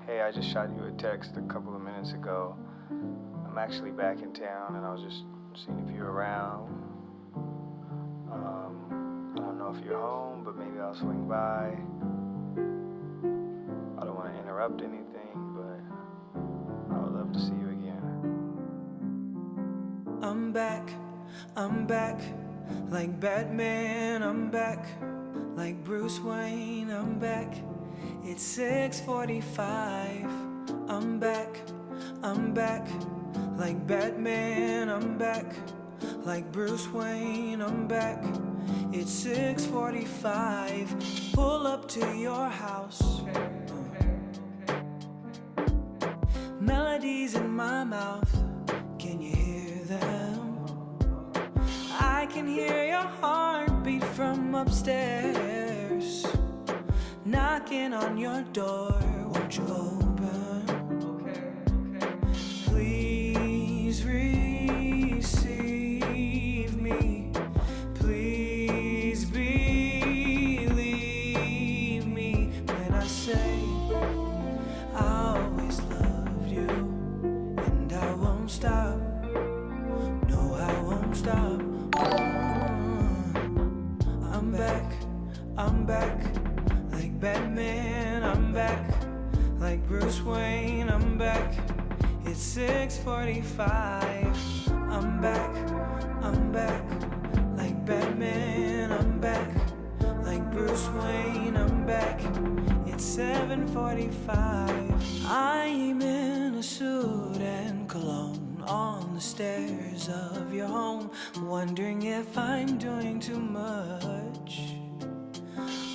Hey, I just shot you a text a couple of minutes ago. I'm actually back in town and I was just seeing if you're around. I don't know if you're home, but maybe I'll swing by. I don't want to interrupt anything, but I would love to see you again. I'm back, like Batman, I'm back, like Bruce Wayne, I'm back. It's 6:45. I'm back, like Batman, I'm back, like Bruce Wayne, I'm back. It's 6:45. Pull up to your house. Melodies in my mouth. Can you hear them? I can hear your heartbeat from upstairs, knocking on your door. Won't you open? Please receive me. Please believe me when I say I always loved you, and I won't stop. No, I won't stop. I'm back, like Batman, I'm back, like Bruce Wayne, I'm back. It's 6:45. I'm back, like Batman, I'm back, like Bruce Wayne, I'm back. It's 7:45. I'm in a suit and cologne on the stairs of your home, wondering if I'm doing too much.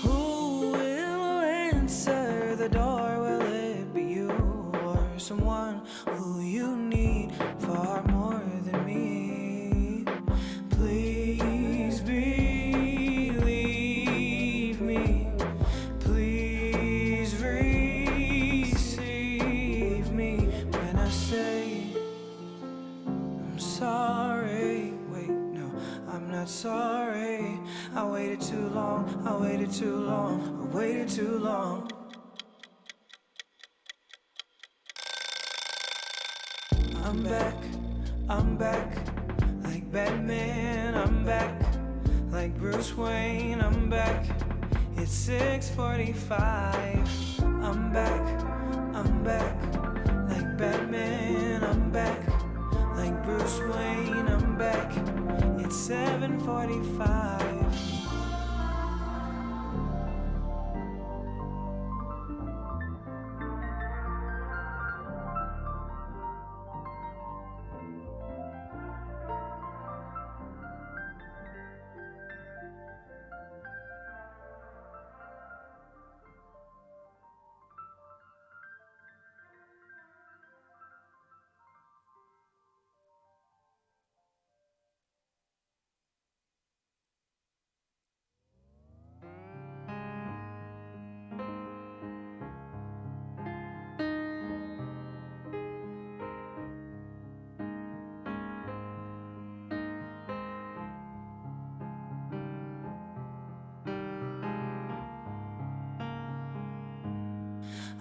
Who will answer the door? Will it be you or someone who you need far more than me? Please believe me. Please receive me when I say I'm sorry. Wait, no, I'm not sorry. I waited too long, I waited too long, I waited too long. I'm back, like Batman, I'm back, like Bruce Wayne, I'm back. It's 6:45. I'm back, like Batman, I'm back, like Bruce Wayne, I'm back. It's 7:45.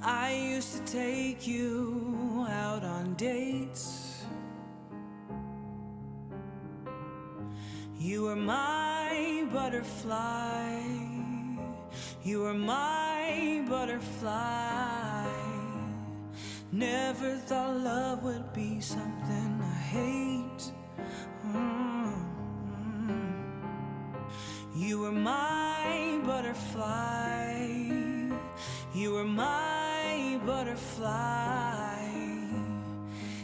I used to take you out on dates. You were my butterfly. You were my butterfly. Never thought love would be something I hate. You were my butterfly. You were my butterfly.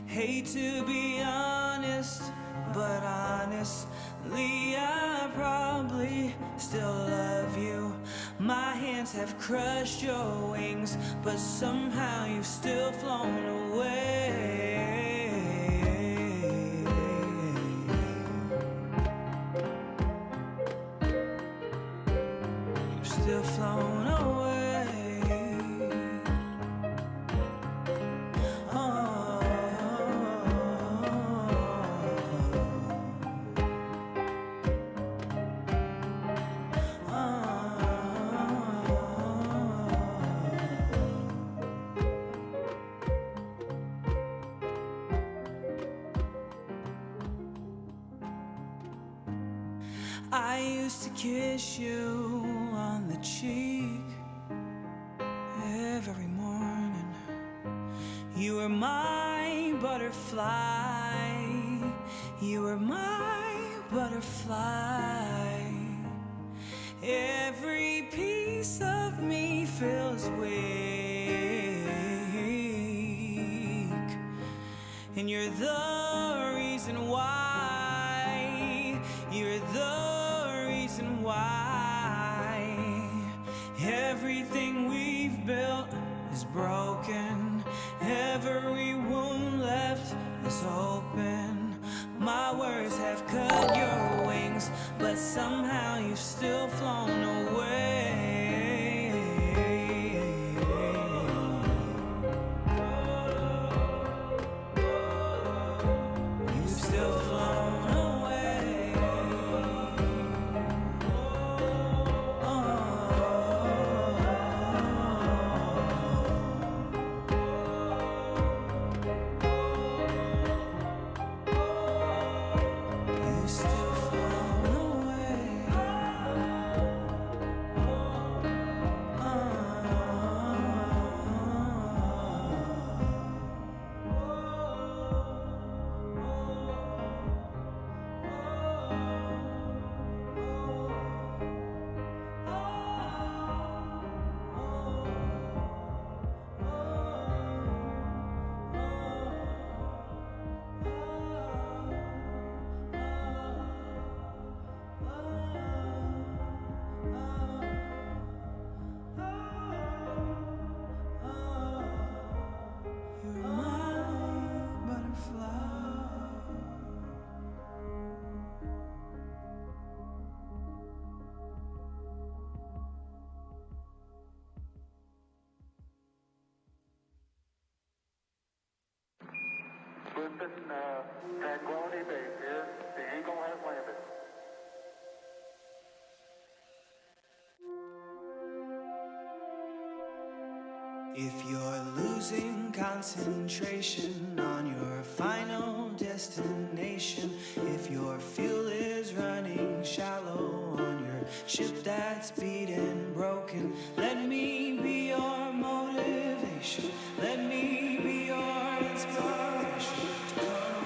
Hate to be honest, but honestly, I probably still love you. My hands have crushed your wings, but somehow you've still flown away. You've still flown away. I used to kiss you on the cheek every morning. You were my butterfly. You were my butterfly. Every piece of me feels weak, and you're the reason why. You're the reason why everything we've built is broken. Every wound left is open. My words have cut your wings, but somehow you've still flown away. You've still flown away. You've still flown away. You're my butterfly. Houston, Tranquility Base here. The Eagle has landed. If you're losing concentration on your final destination, if your fuel is running shallow on your ship that's beaten broken, let me be your motivation. Let me be your inspiration to come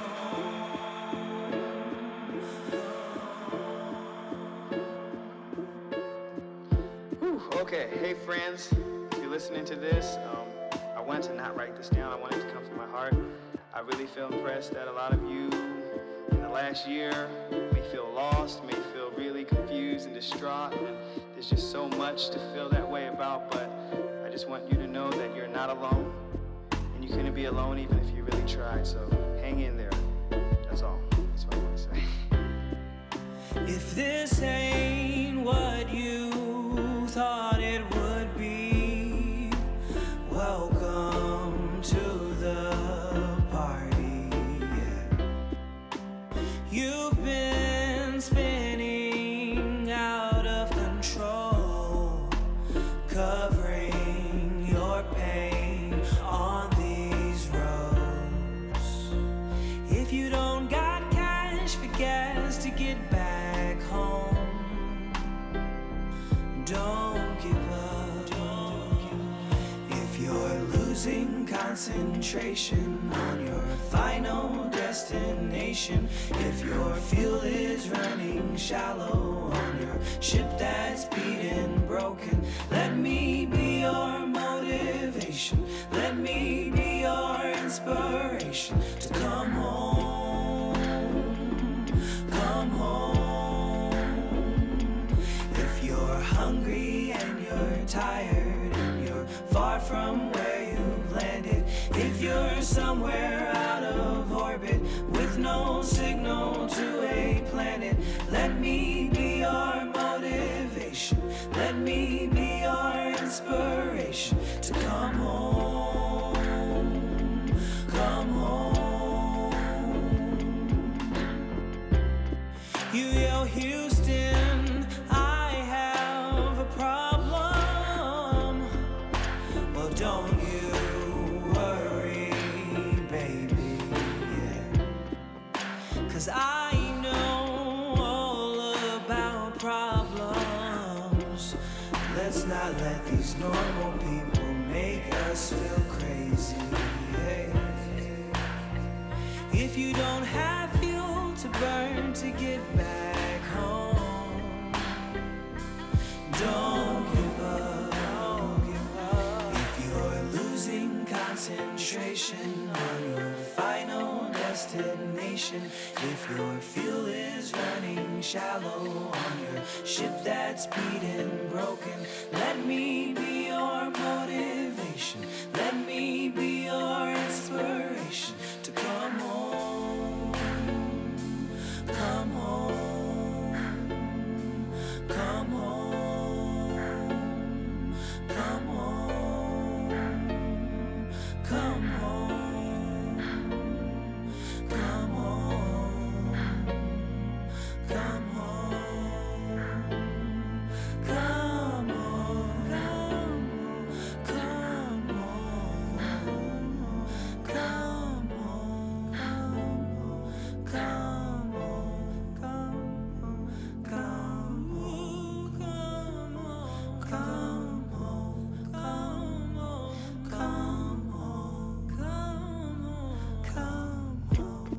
Whew, okay, hey friends, if you're listening to this, I wanted to not write this down. I wanted it to come from my heart. I really feel impressed that a lot of you in the last year may feel lost, may feel really confused and distraught, and there's just so much to feel that way about, but I just want you to know that you're not alone, and you couldn't be alone even if you really tried, so hang in there. That's all. That's what I want to say. If this ain't what you thought it would be, welcome to the party. Yeah. You've been spinning out of control, covering your pain on these roads. If you don't got cash for gas to get back home, don't give up. If you're losing concentration on your final destination, if your fuel is running shallow on your ship that's beaten broken, let me be your motivation. Let me be your inspiration to come home. Come home. If you're hungry and you're tired and you're far from where you've landed, if you're somewhere out of orbit with no signal to a planet, let me be your motivation. Let me be your inspiration to come home. Come home. You yell, Houston, I have a problem. Well, don't you worry, baby, yeah. 'Cause I know all about not let these normal people make us feel crazy. Hey. If you don't have fuel to burn to get back home, don't give up, don't give up. If you're losing concentration on your final destination, if your fuel is running shallow on your ship that's beaten broken, let me be your motivation, let me be your inspiration to come home, come home, come home, come home, come home, come home, come home, come home, come home, come home, come home, come home, come home, come home, come home, come home.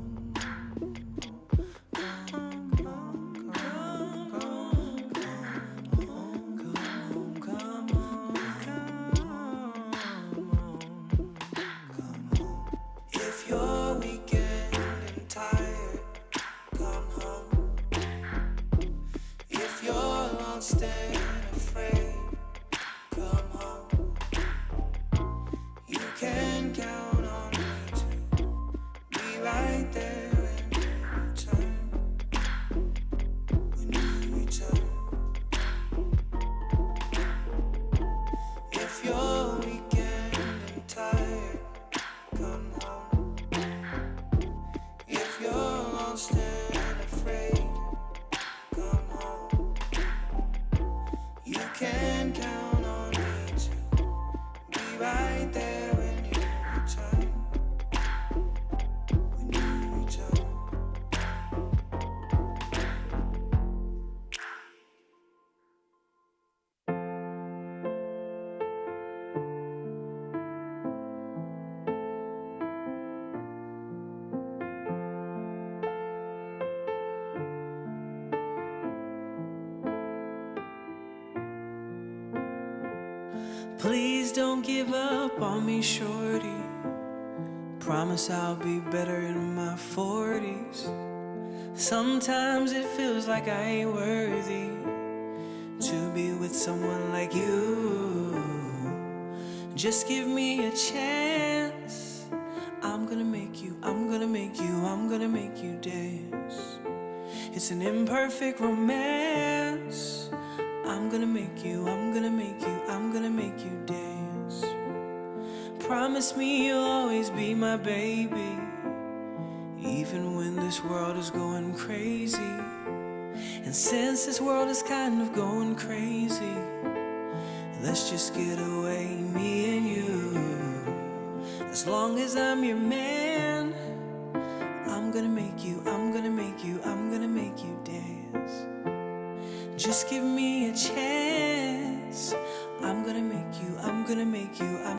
If you're weekend and tired, come home. If you're lost and afraid, come home. You can count on me to be right there when you return. When you return. If you're weekend and tired, come home. If you're lost and afraid, come home. You can count on me to be right there when you return. When you return. Please don't give up on me, shorty. Promise I'll be better in my 40s. Sometimes it feels like I ain't worthy to be with someone like you. Just give me a chance. I'm gonna make you, I'm gonna make you, I'm gonna make you dance. It's an imperfect romance. I'm gonna make you, I'm gonna make you, I'm gonna make you dance. Promise me you'll always be my baby, even when this world is going crazy. And since this world is kind of going crazy, let's just get away, me and you. As long as I'm your man, I'm gonna make you, I'm gonna make you, I'm gonna make you dance. Just give me a chance. I'm gonna make you, I'm gonna make you, I'm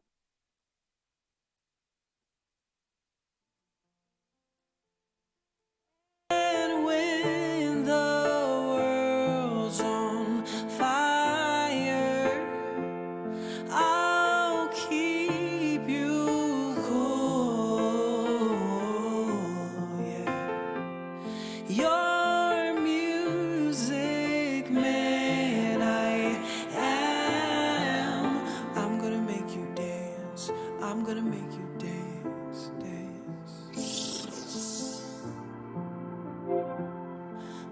And when the world's on fire, I'll keep you cool, yeah. Your music man I am. I'm gonna make you dance. I'm gonna make you dance, dance.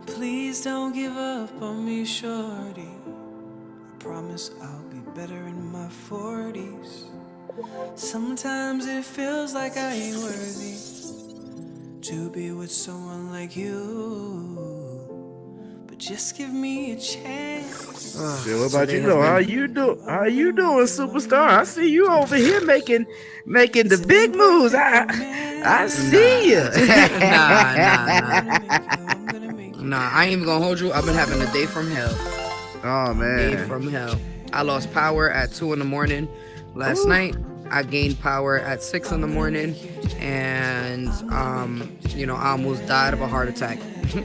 Please don't give up on me, shorty. I promise I'll be better in my 40s. Sometimes it feels like I ain't worthy to be with someone like you. But just give me a chance. Shit, what about you? Know how you do? How you doing, superstar? I see you over here making the big moves. I see you. Nah, I ain't even gonna hold you. I've been having a day from hell. Oh man. Day from hell. I lost power at 2 a.m. last night. I gained power at 6 a.m. and I almost died of a heart attack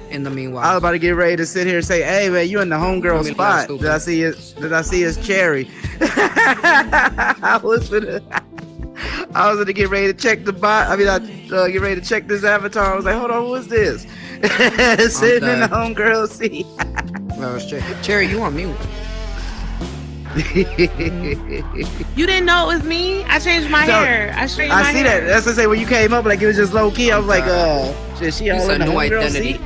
in the meanwhile. I was about to get ready to sit here and say, "Hey man, you in the homegirl spot? stupid. Did I see his cherry?" I was gonna get ready to check the bot. I get ready to check this avatar. I was like, "Hold on, what's this?" Sitting in the homegirl seat. Well, Cherry, you on mute? You didn't know it was me? I changed my hair. I straightened my hair. I see that. That's what I say when you came up, like it was just low key. I was like, shit, she all in the new homegirl identity. seat.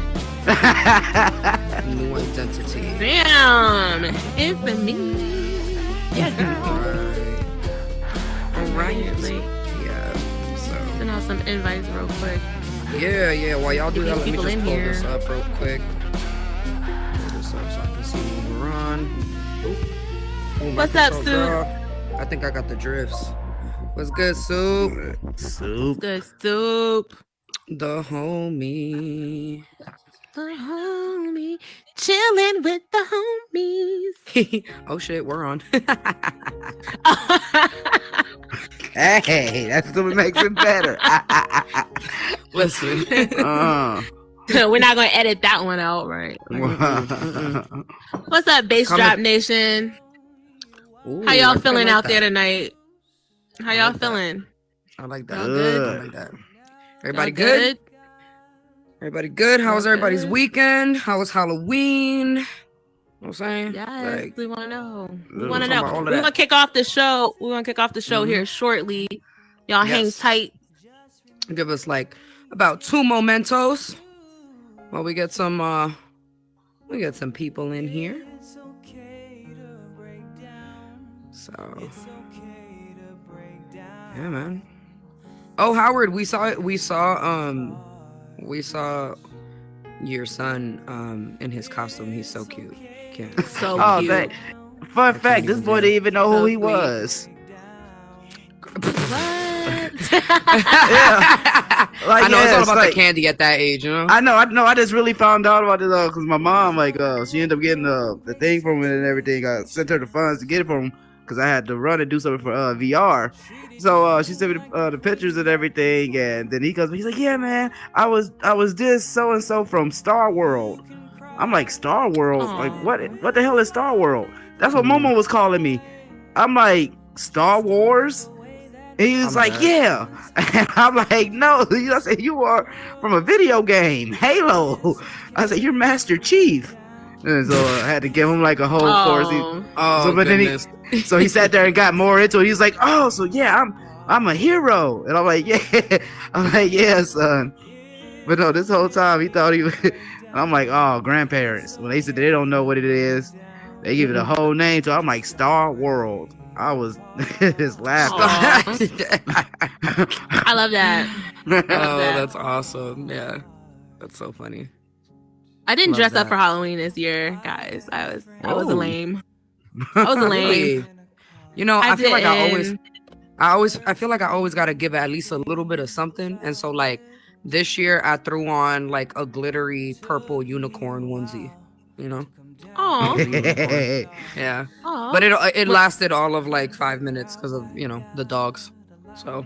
New identity. Damn, it's me. Yeah, girl. Right. Like, Yeah. So. send out some invites real quick. Yeah. While y'all do Get that, let these me people just in pull here. this up real quick. Pull this up so I can see when we're on. Ooh, What's up, Soup? Soup? I think I got the drifts. What's good, Soup? Soup. Good soup. The homie. The homie. Chilling with the homies. Oh shit, we're on. Hey, that's what makes it better. Listen. We're not gonna edit that one out, right? What's up, Bass Comment- Drop Nation? Ooh, How y'all I feeling like out that. there tonight? How y'all like that. feeling? I like that. Y'all good? I like that. Everybody Y'all good? Everybody good? How was Y'all everybody's good? weekend? How was Halloween? You know what I'm saying? Yes, Like, we want to know. We we'll want to talk know. about all of We're that. gonna kick off the show. We're gonna kick off the show here shortly. Y'all hang Yes. tight. give us like about 2 mementos while we get some people in here. So yeah, man. Oh, Howard, we saw your son in his costume. He's so cute. Can't. So Oh, cute. fun fact, this boy didn't even know So who he sweet. was. What? Yeah. Like, I know it's all yeah, about like, the candy at that age, you know. I know. I just really found out about it because my mom, she ended up getting the thing from it and everything. I sent her the funds to get it from him because I had to run and do something for VR. So she sent me the pictures and everything, and then he's like, "Yeah, man, I was this so and so from Star World." I'm like, "Star World? Aw. Like what the hell is Star World?" That's what Momo was calling me. I'm like, "Star Wars?" And he was like, "Yeah." And I'm like, "No." I said, "You are from a video game, Halo." I said, "You're Master Chief." And so I had to give him like a whole course. Oh, But then goodness. so he sat there and got more into it. He's like, "Oh, so yeah, I'm a hero." And I'm like, "Yeah." I'm like, "Yeah, son." But no, this whole time he thought he was. And I'm like, "Oh, grandparents." When they said they don't know what it is, they give it a whole name. So I'm like, Star World. I was just laughing. I love that. Oh, that's awesome. Yeah, that's so funny. I didn't Love dress up that. for Halloween this year, guys. I was a Oh. lame. I was a lame. Really? You know, I feel like didn't. I feel like I always got to give at least a little bit of something. And so like this year I threw on like a glittery purple unicorn onesie, you know? Oh, Yeah. oh. But it lasted all of like 5 minutes because of, the dogs. So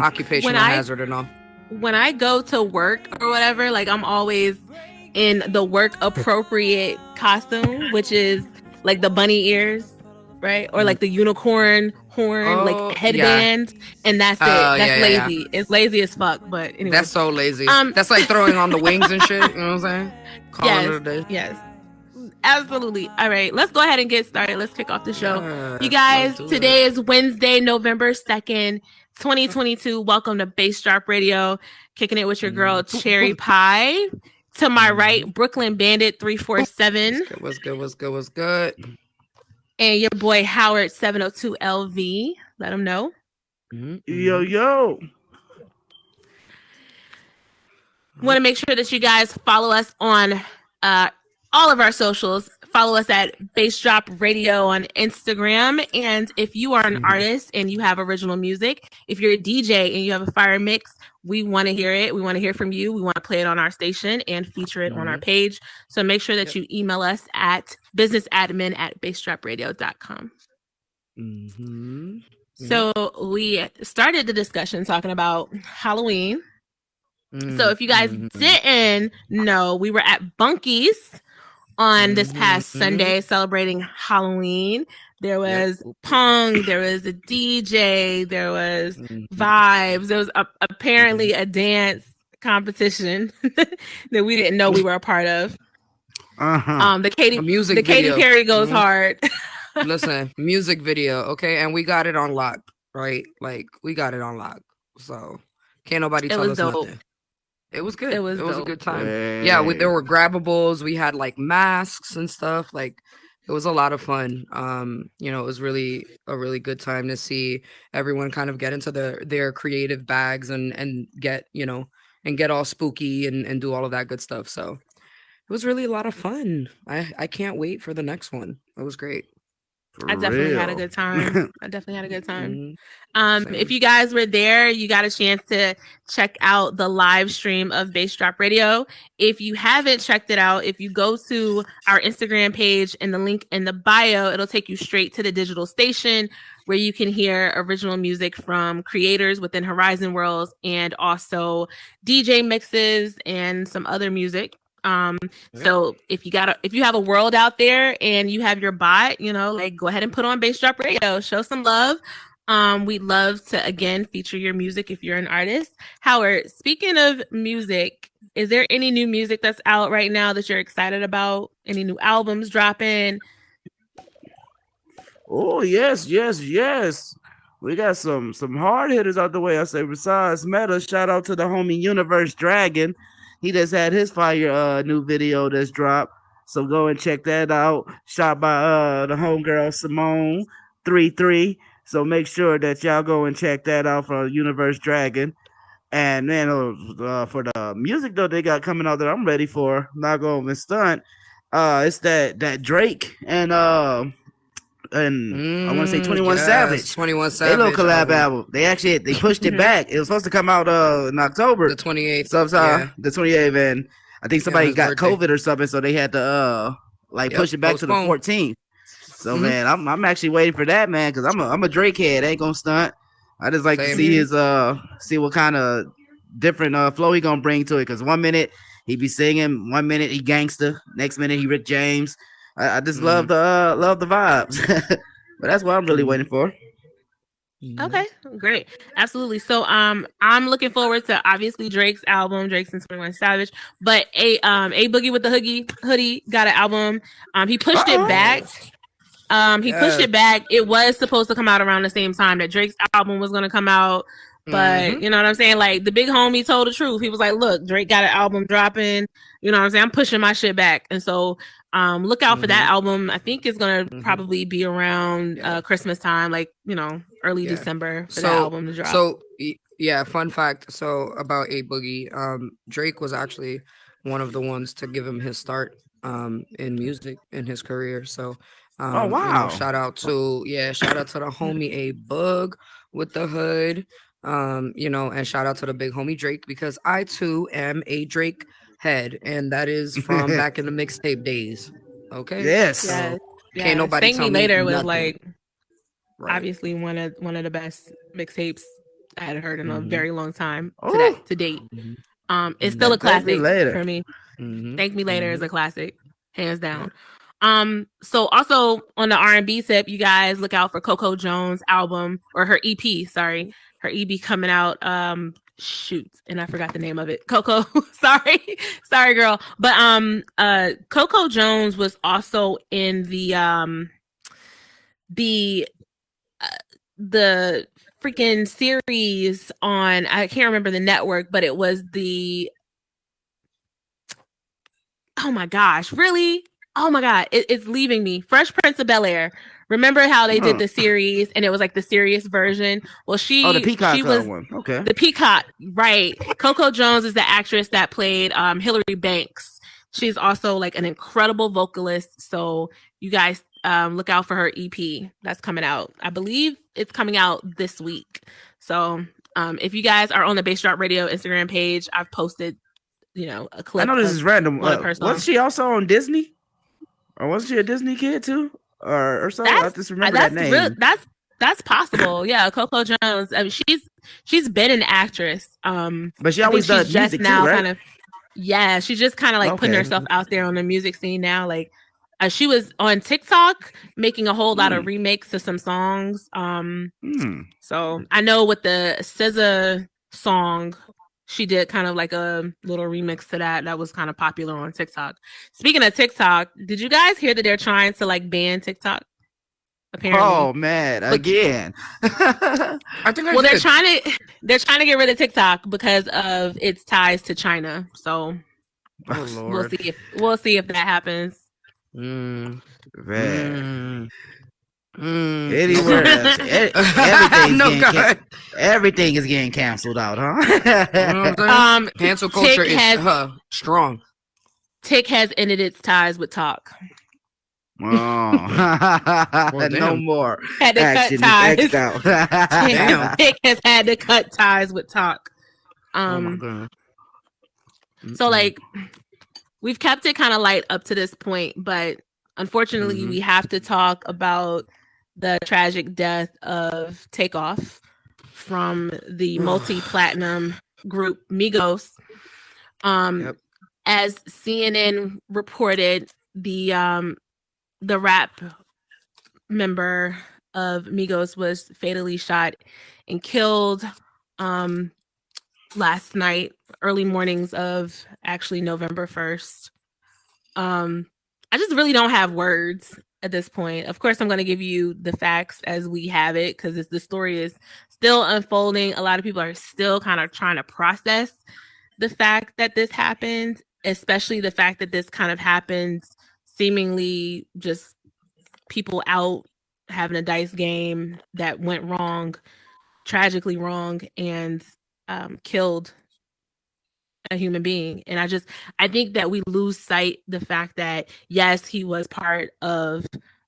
occupational hazard and all. When I go to work or whatever, like I'm always in the work appropriate costume, which is like the bunny ears, right? Or like the unicorn horn, like headband, and that's it. That's lazy. Yeah. It's lazy as fuck. But anyway, That's so lazy. That's like throwing on the wings and shit. You know what I'm saying? Calling it a day. Yes. Absolutely. All right, let's go ahead and get started. Let's kick off the show. Yes, You guys, let's do today is Wednesday, November 2nd, 2022. Welcome to Bass Drop Radio, kicking it with your girl, Cherry Pie. To my right, Brooklyn Bandit 347. What's good? And your boy, Howard 702 LV. Let him know. Yo. Want to make sure that you guys follow us on all of our socials. Follow us at Bass Drop Radio on Instagram. And if you are an artist and you have original music, if you're a DJ and you have a fire mix, we want to hear it. We want to hear from you. We want to play it on our station and feature it on our page. So make sure that you email us at businessadmin@bassdropradio.com. Mm-hmm. So we started the discussion talking about Halloween. So if you guys didn't know, we were at Bunky's on this past Sunday celebrating Halloween. There was Pong, there was a DJ, there was vibes, there was apparently a dance competition that we didn't know we were a part of. The Katy Perry goes hard. Listen, music video, okay, and we got it on lock, right? Like we got it on lock, so can't nobody tell us nothing. It was good. It was a good time. Hey. Yeah, there were grabbables. We had like masks and stuff. Like it was a lot of fun. You know, it was really a really good time to see everyone kind of get into their creative bags and get, you know, and get all spooky and do all of that good stuff. So it was really a lot of fun. I can't wait for the next one. It was great. I definitely had a good time. If you guys were there, you got a chance to check out the live stream of Bass Drop Radio. If you haven't checked it out, if you go to our Instagram page and the link in the bio, it'll take you straight to the digital station where you can hear original music from creators within Horizon Worlds and also DJ mixes and some other music. So if you have a world out there and you have your bot, you know, like go ahead and put on Bass Drop Radio, show some love. We'd love to again feature your music if you're an artist. Howard, speaking of music, is there any new music that's out right now that you're excited about? Any new albums dropping? Oh yes. We got some hard hitters out the way. I say besides Meta, shout out to the homie Universe Dragon. He just had his fire new video that's dropped. So go and check that out. Shot by the homegirl Simone 33. So make sure that y'all go and check that out for Universe Dragon. And then for the music though they got coming out that I'm ready for, not going to stunt. It's that Drake and I want to say 21 Savage. 21 Savage. They little collab album. They pushed it back. It was supposed to come out in October. The 28th. So the 28th, and I think somebody got COVID or something, so they had to push it back to the 14th. So man, I'm actually waiting for that, man, because I'm a Drake head. Ain't gonna stunt. I just like to see his see what kind of different flow he gonna bring to it. Because 1 minute he be singing, 1 minute he gangster, next minute he Rick James. I just love the vibes. But that's what I'm really waiting for. Okay, great. Absolutely. So I'm looking forward to obviously Drake's album, Drake's and 21 Savage, but a Boogie with the hoodie got an album. He pushed it back. Pushed it back. It was supposed to come out around the same time that Drake's album was going to come out. But you know what I'm saying? Like the big homie told the truth. He was like, look, Drake got an album dropping. You know what I'm saying? I'm pushing my shit back. And so look out for that album. I think it's going to probably be around Christmas time, like, you know, early December for that album to drop. So, yeah, fun fact. So about A Boogie, Drake was actually one of the ones to give him his start in music in his career. So, oh, wow. You know, shout out to the homie A Boog with the hood. You know, and shout out to the big homie Drake, because I too am a Drake head, and that is from back in the mixtape days. Okay. Yes. Can't nobody Thank tell Me me Later nothing. was like obviously one of the best mixtapes I had heard in a very long time to date. It's still a classic for me. Thank Me Later is a classic, hands down. So also on the R&B tip, you guys look out for Coco Jones' album, or her EP, her EP coming out. And I forgot the name of it. Coco, sorry girl. But Coco Jones was also in the freaking series on, I can't remember the network, but it was oh my gosh, really? Oh my God, it's leaving me. Fresh Prince of Bel-Air. Remember how they did the series and it was like the serious version? Well, the Peacock was one. Okay. The Peacock, right. Coco Jones is the actress that played Hillary Banks. She's also like an incredible vocalist. So you guys look out for her EP that's coming out. I believe it's coming out this week. So if you guys are on the Bass Drop Radio Instagram page, I've posted, you know, a clip. I know this is random. Wasn't she also on Disney? Or wasn't she a Disney kid too? or so. I just remember that name. That's possible. Yeah, Coco Jones. I mean, she's been an actress. But she always does music too, right? She's just kind of like putting herself out there on the music scene now. Like, she was on TikTok making a whole lot of remakes to some songs. So I know with the SZA song, she did kind of like a little remix to that was kind of popular on TikTok. Speaking of TikTok, did you guys hear that they're trying to like ban TikTok? Apparently. Oh man, again. I think they're trying to get rid of TikTok because of its ties to China. So we'll see if that happens. Anywhere else, everything is getting canceled out, huh? Cancel culture is strong. Tik has ended its ties with Talk. Oh, no more. Had to cut ties. Tik has had to cut ties with Talk. So like we've kept it kind of light up to this point, but unfortunately we have to talk about the tragic death of Takeoff from the multi-platinum group Migos. As CNN reported, the rap member of Migos was fatally shot and killed last night, early mornings of actually November 1st. I just really don't have words at this point. Of course, I'm going to give you the facts as we have it because the story is still unfolding. A lot of people are still kind of trying to process the fact that this happened, especially the fact that this kind of happened seemingly just people out having a dice game that went wrong, tragically wrong, and killed a human being. And I think that we lose sight the fact that yes, he was part of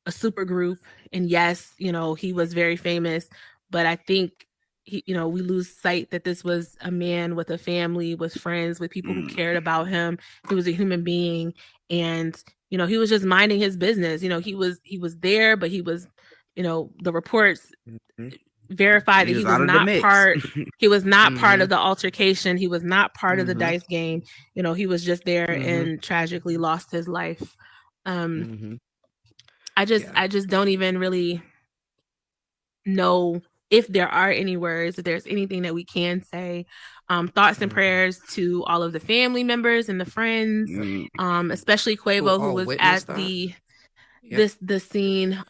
a super group, and yes, he was very famous, but I think we lose sight that this was a man with a family, with friends, with people who cared about him. He was a human being, and he was just minding his business. He was there, but he was, the reports verified that he was not part. He was not part of the altercation. He was not part of the dice game. He was just there and tragically lost his life. I just don't even really know if there are any words, if there's anything that we can say. Thoughts and prayers to all of the family members and the friends, especially Quavo, who was at the scene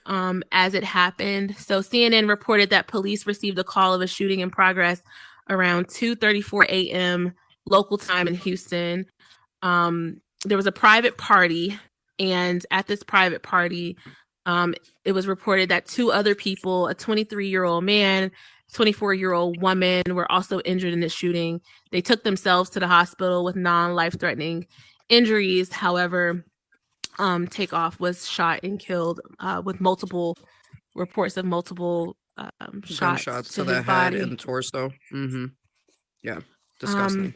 as it happened. So CNN reported that police received a call of a shooting in progress around 2:34 a.m. local time in Houston. There was a private party, and at this private party, it was reported that two other people, a 23-year-old man, 24-year-old woman, were also injured in the shooting. They took themselves to the hospital with non-life-threatening injuries. However, Takeoff was shot and killed with multiple reports of multiple shots to the head body and torso. Yeah, disgusting.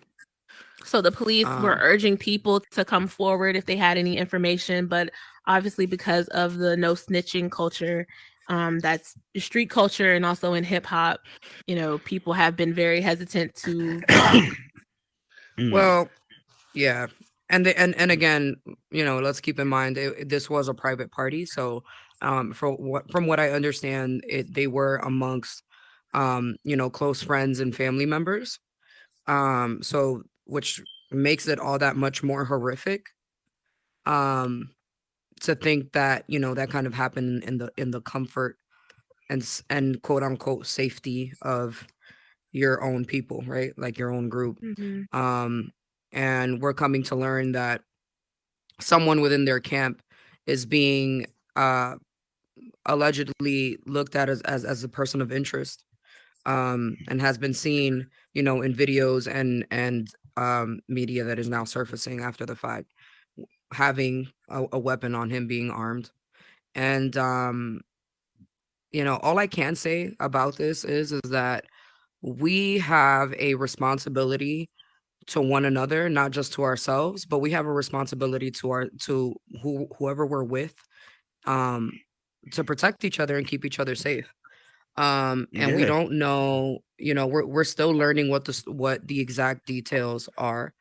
So the police were urging people to come forward if they had any information, but obviously because of the no snitching culture, that's street culture, and also in hip hop, people have been very hesitant to talk. Well, yeah. And again, let's keep in mind this was a private party. So from what I understand, they were amongst close friends and family members. So which makes it all that much more horrific. To think that that kind of happened in the comfort and quote unquote safety of your own people, right? Like your own group. And we're coming to learn that someone within their camp is being allegedly looked at as a person of interest, and has been seen, in videos and media that is now surfacing after the fact, having a weapon on him, being armed. And all I can say about this is that we have a responsibility to one another, not just to ourselves, but we have a responsibility to whoever we're with, to protect each other and keep each other safe. And we don't know, we're still learning what the exact details are.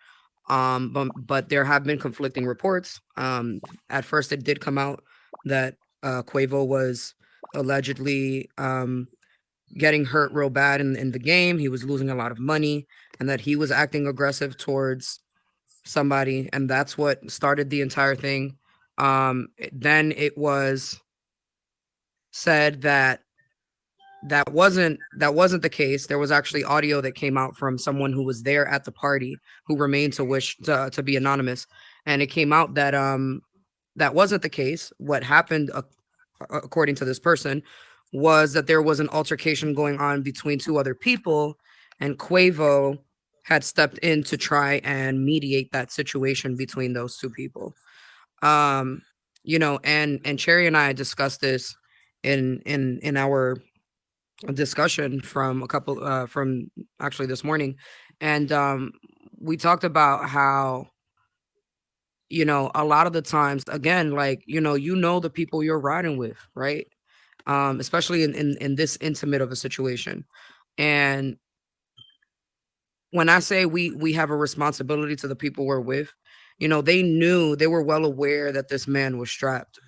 But there have been conflicting reports. At first it did come out that Quavo was allegedly getting hurt real bad in the game. He was losing a lot of money, and that he was acting aggressive towards somebody, and that's what started the entire thing. Then it was said that wasn't the case. There was actually audio that came out from someone who was there at the party who remained to be anonymous, and it came out that that wasn't the case. What happened, according to this person, was that there was an altercation going on between two other people, and Quavo had stepped in to try and mediate that situation between those two people. And Cherry and I discussed this in our discussion from actually this morning, and we talked about how a lot of the times, again, like the people you're riding with, right? Especially in this intimate of a situation. And when I say we have a responsibility to the people we're with, they were well aware that this man was strapped.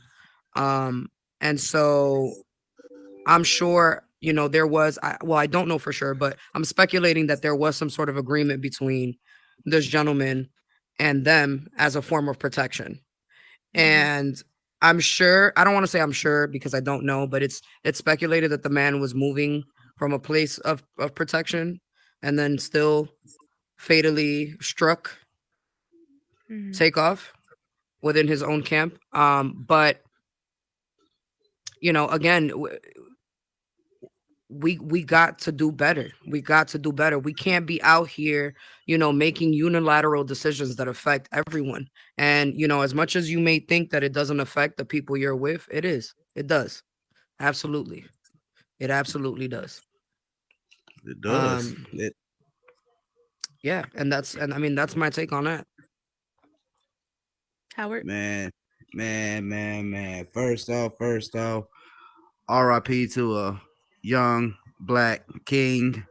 And so I'm sure, there was, I don't know for sure, but I'm speculating that there was some sort of agreement between this gentleman and them as a form of protection. And I'm sure, I don't want to say I'm sure because I don't know, but it's speculated that the man was moving from a place of protection and then still fatally struck Takeoff within his own camp. But again, we got to do better. We got to do better. We can't be out here, making unilateral decisions that affect everyone. And, as much as you may think that it doesn't affect the people you're with, it is. It does. Absolutely. It absolutely does. It does. Yeah. And that's my take on that. Howard? Man. First off, RIP to a young black king.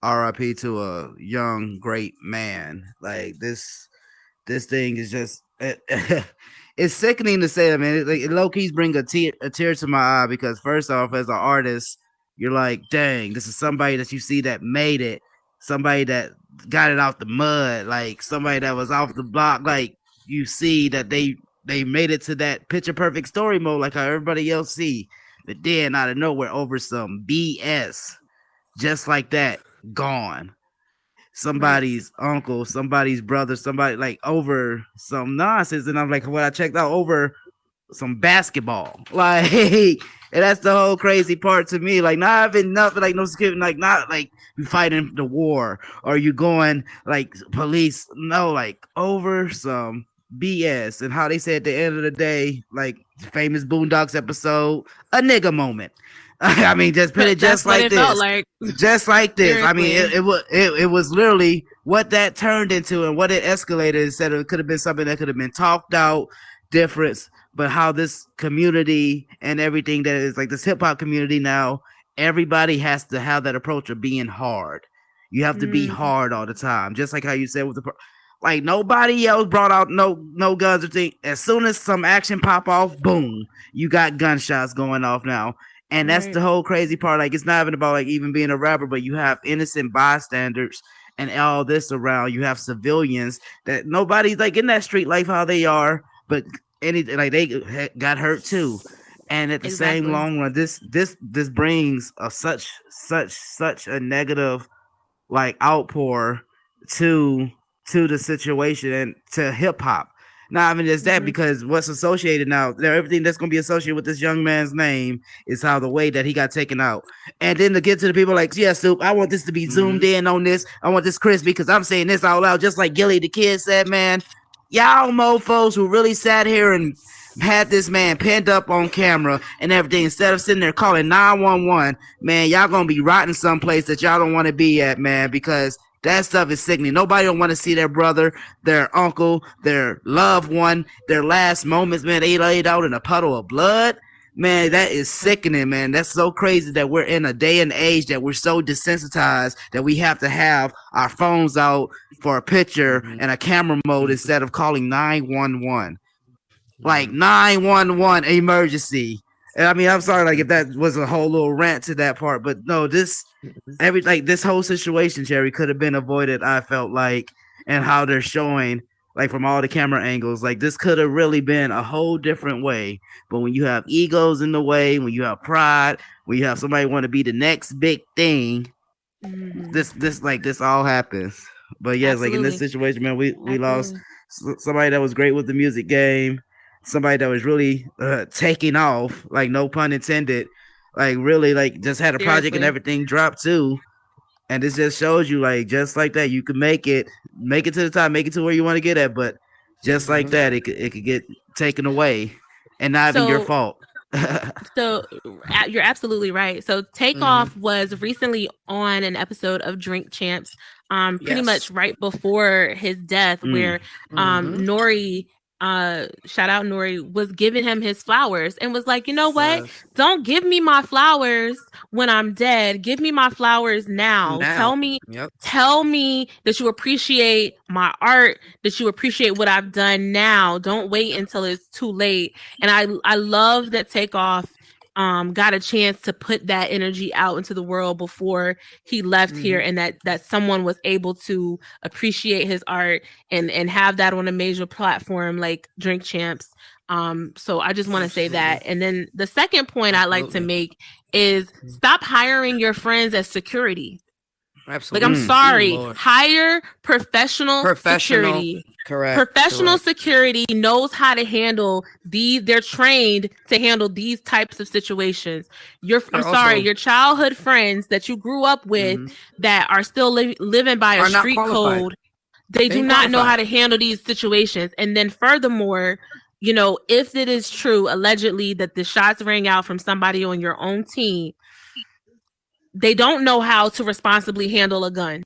RIP to a young great man. Like this thing is just it's sickening to say. I mean, it low key's bring a tear to my eye because first off, as an artist, you're like, dang, this is somebody that you see that made it, somebody that got it out the mud, like somebody that was off the block. Like you see that they made it to that picture perfect story mode, like how everybody else see. But then out of nowhere, over some BS, just like that, gone. Somebody's uncle, somebody's brother, somebody like over some nonsense. And I'm like, what I checked out over some basketball. Like, and that's the whole crazy part to me. Like, not having nothing, like no security, like not like you fighting the war or you going like police. No, like over some BS. And how they said at the end of the day, like famous Boondocks episode, a nigga moment. I mean, just put it just like this. Just like this. I mean, it was literally what that turned into and what it escalated. Instead of it could have been something that could have been talked out, difference, but how this community and everything that is like this hip hop community now, everybody has to have that approach of being hard. You have to be hard all the time, just like how you said with the. Like nobody else brought out no guns or thing. As soon as some action pop off, boom, you got gunshots going off now. And that's the whole crazy part. Like it's not even about like even being a rapper, but you have innocent bystanders and all this around. You have civilians that nobody's like in that street life how they are, but anything like they got hurt too. And at the same long run, this brings a such a negative like outpour to the situation and to hip hop. Not even just that, because what's associated now, everything that's going to be associated with this young man's name is how the way that he got taken out. And then to get to the people like, yeah, Soup, I want this to be zoomed in on this. I want this crispy because I'm saying this out loud, just like Gilly the Kid said, man. Y'all mofos who really sat here and had this man pinned up on camera and everything, instead of sitting there calling 911, man, y'all going to be rotting someplace that y'all don't want to be at, man, because that stuff is sickening. Nobody don't want to see their brother, their uncle, their loved one, their last moments, man, they laid out in a puddle of blood. Man, that is sickening, man. That's so crazy that we're in a day and age that we're so desensitized that we have to have our phones out for a picture and a camera mode instead of calling 911. Like 911 emergency. And I mean, I'm sorry, like if that was a whole little rant to that part, but no, this whole situation, Cherry, could have been avoided, I felt like, and how they're showing, like from all the camera angles, like this could have really been a whole different way. But when you have egos in the way, when you have pride, when you have somebody want to be the next big thing, this all happens. But yes, like in this situation, man, we lost somebody that was great with the music game, somebody that was really taking off, like no pun intended, like really like just had a project and everything dropped too. And this just shows you, like, just like that, you can make it to the top, make it to where you want to get at, but just like that, it could get taken away and not even your fault. So you're absolutely right. So Takeoff was recently on an episode of Drink Champs, pretty much right before his death, where Nori, shout out Nori, was giving him his flowers and was like, you know what? Don't give me my flowers when I'm dead. Give me my flowers now. Tell me that you appreciate my art, that you appreciate what I've done now. Don't wait until it's too late. And I love that Takeoff got a chance to put that energy out into the world before he left here, and that someone was able to appreciate his art and have that on a major platform like Drink Champs. So I just want to say that. And then the second point I'd like to make is stop hiring your friends as security. Absolutely. Like, I'm sorry. Hire professional security. Correct. Professional security knows how to handle these. They're trained to handle these types of situations. Your childhood friends that you grew up with that are still living by a street code. They do not know how to handle these situations. And then furthermore, you know, if it is true, allegedly, that the shots rang out from somebody on your own team, they don't know how to responsibly handle a gun.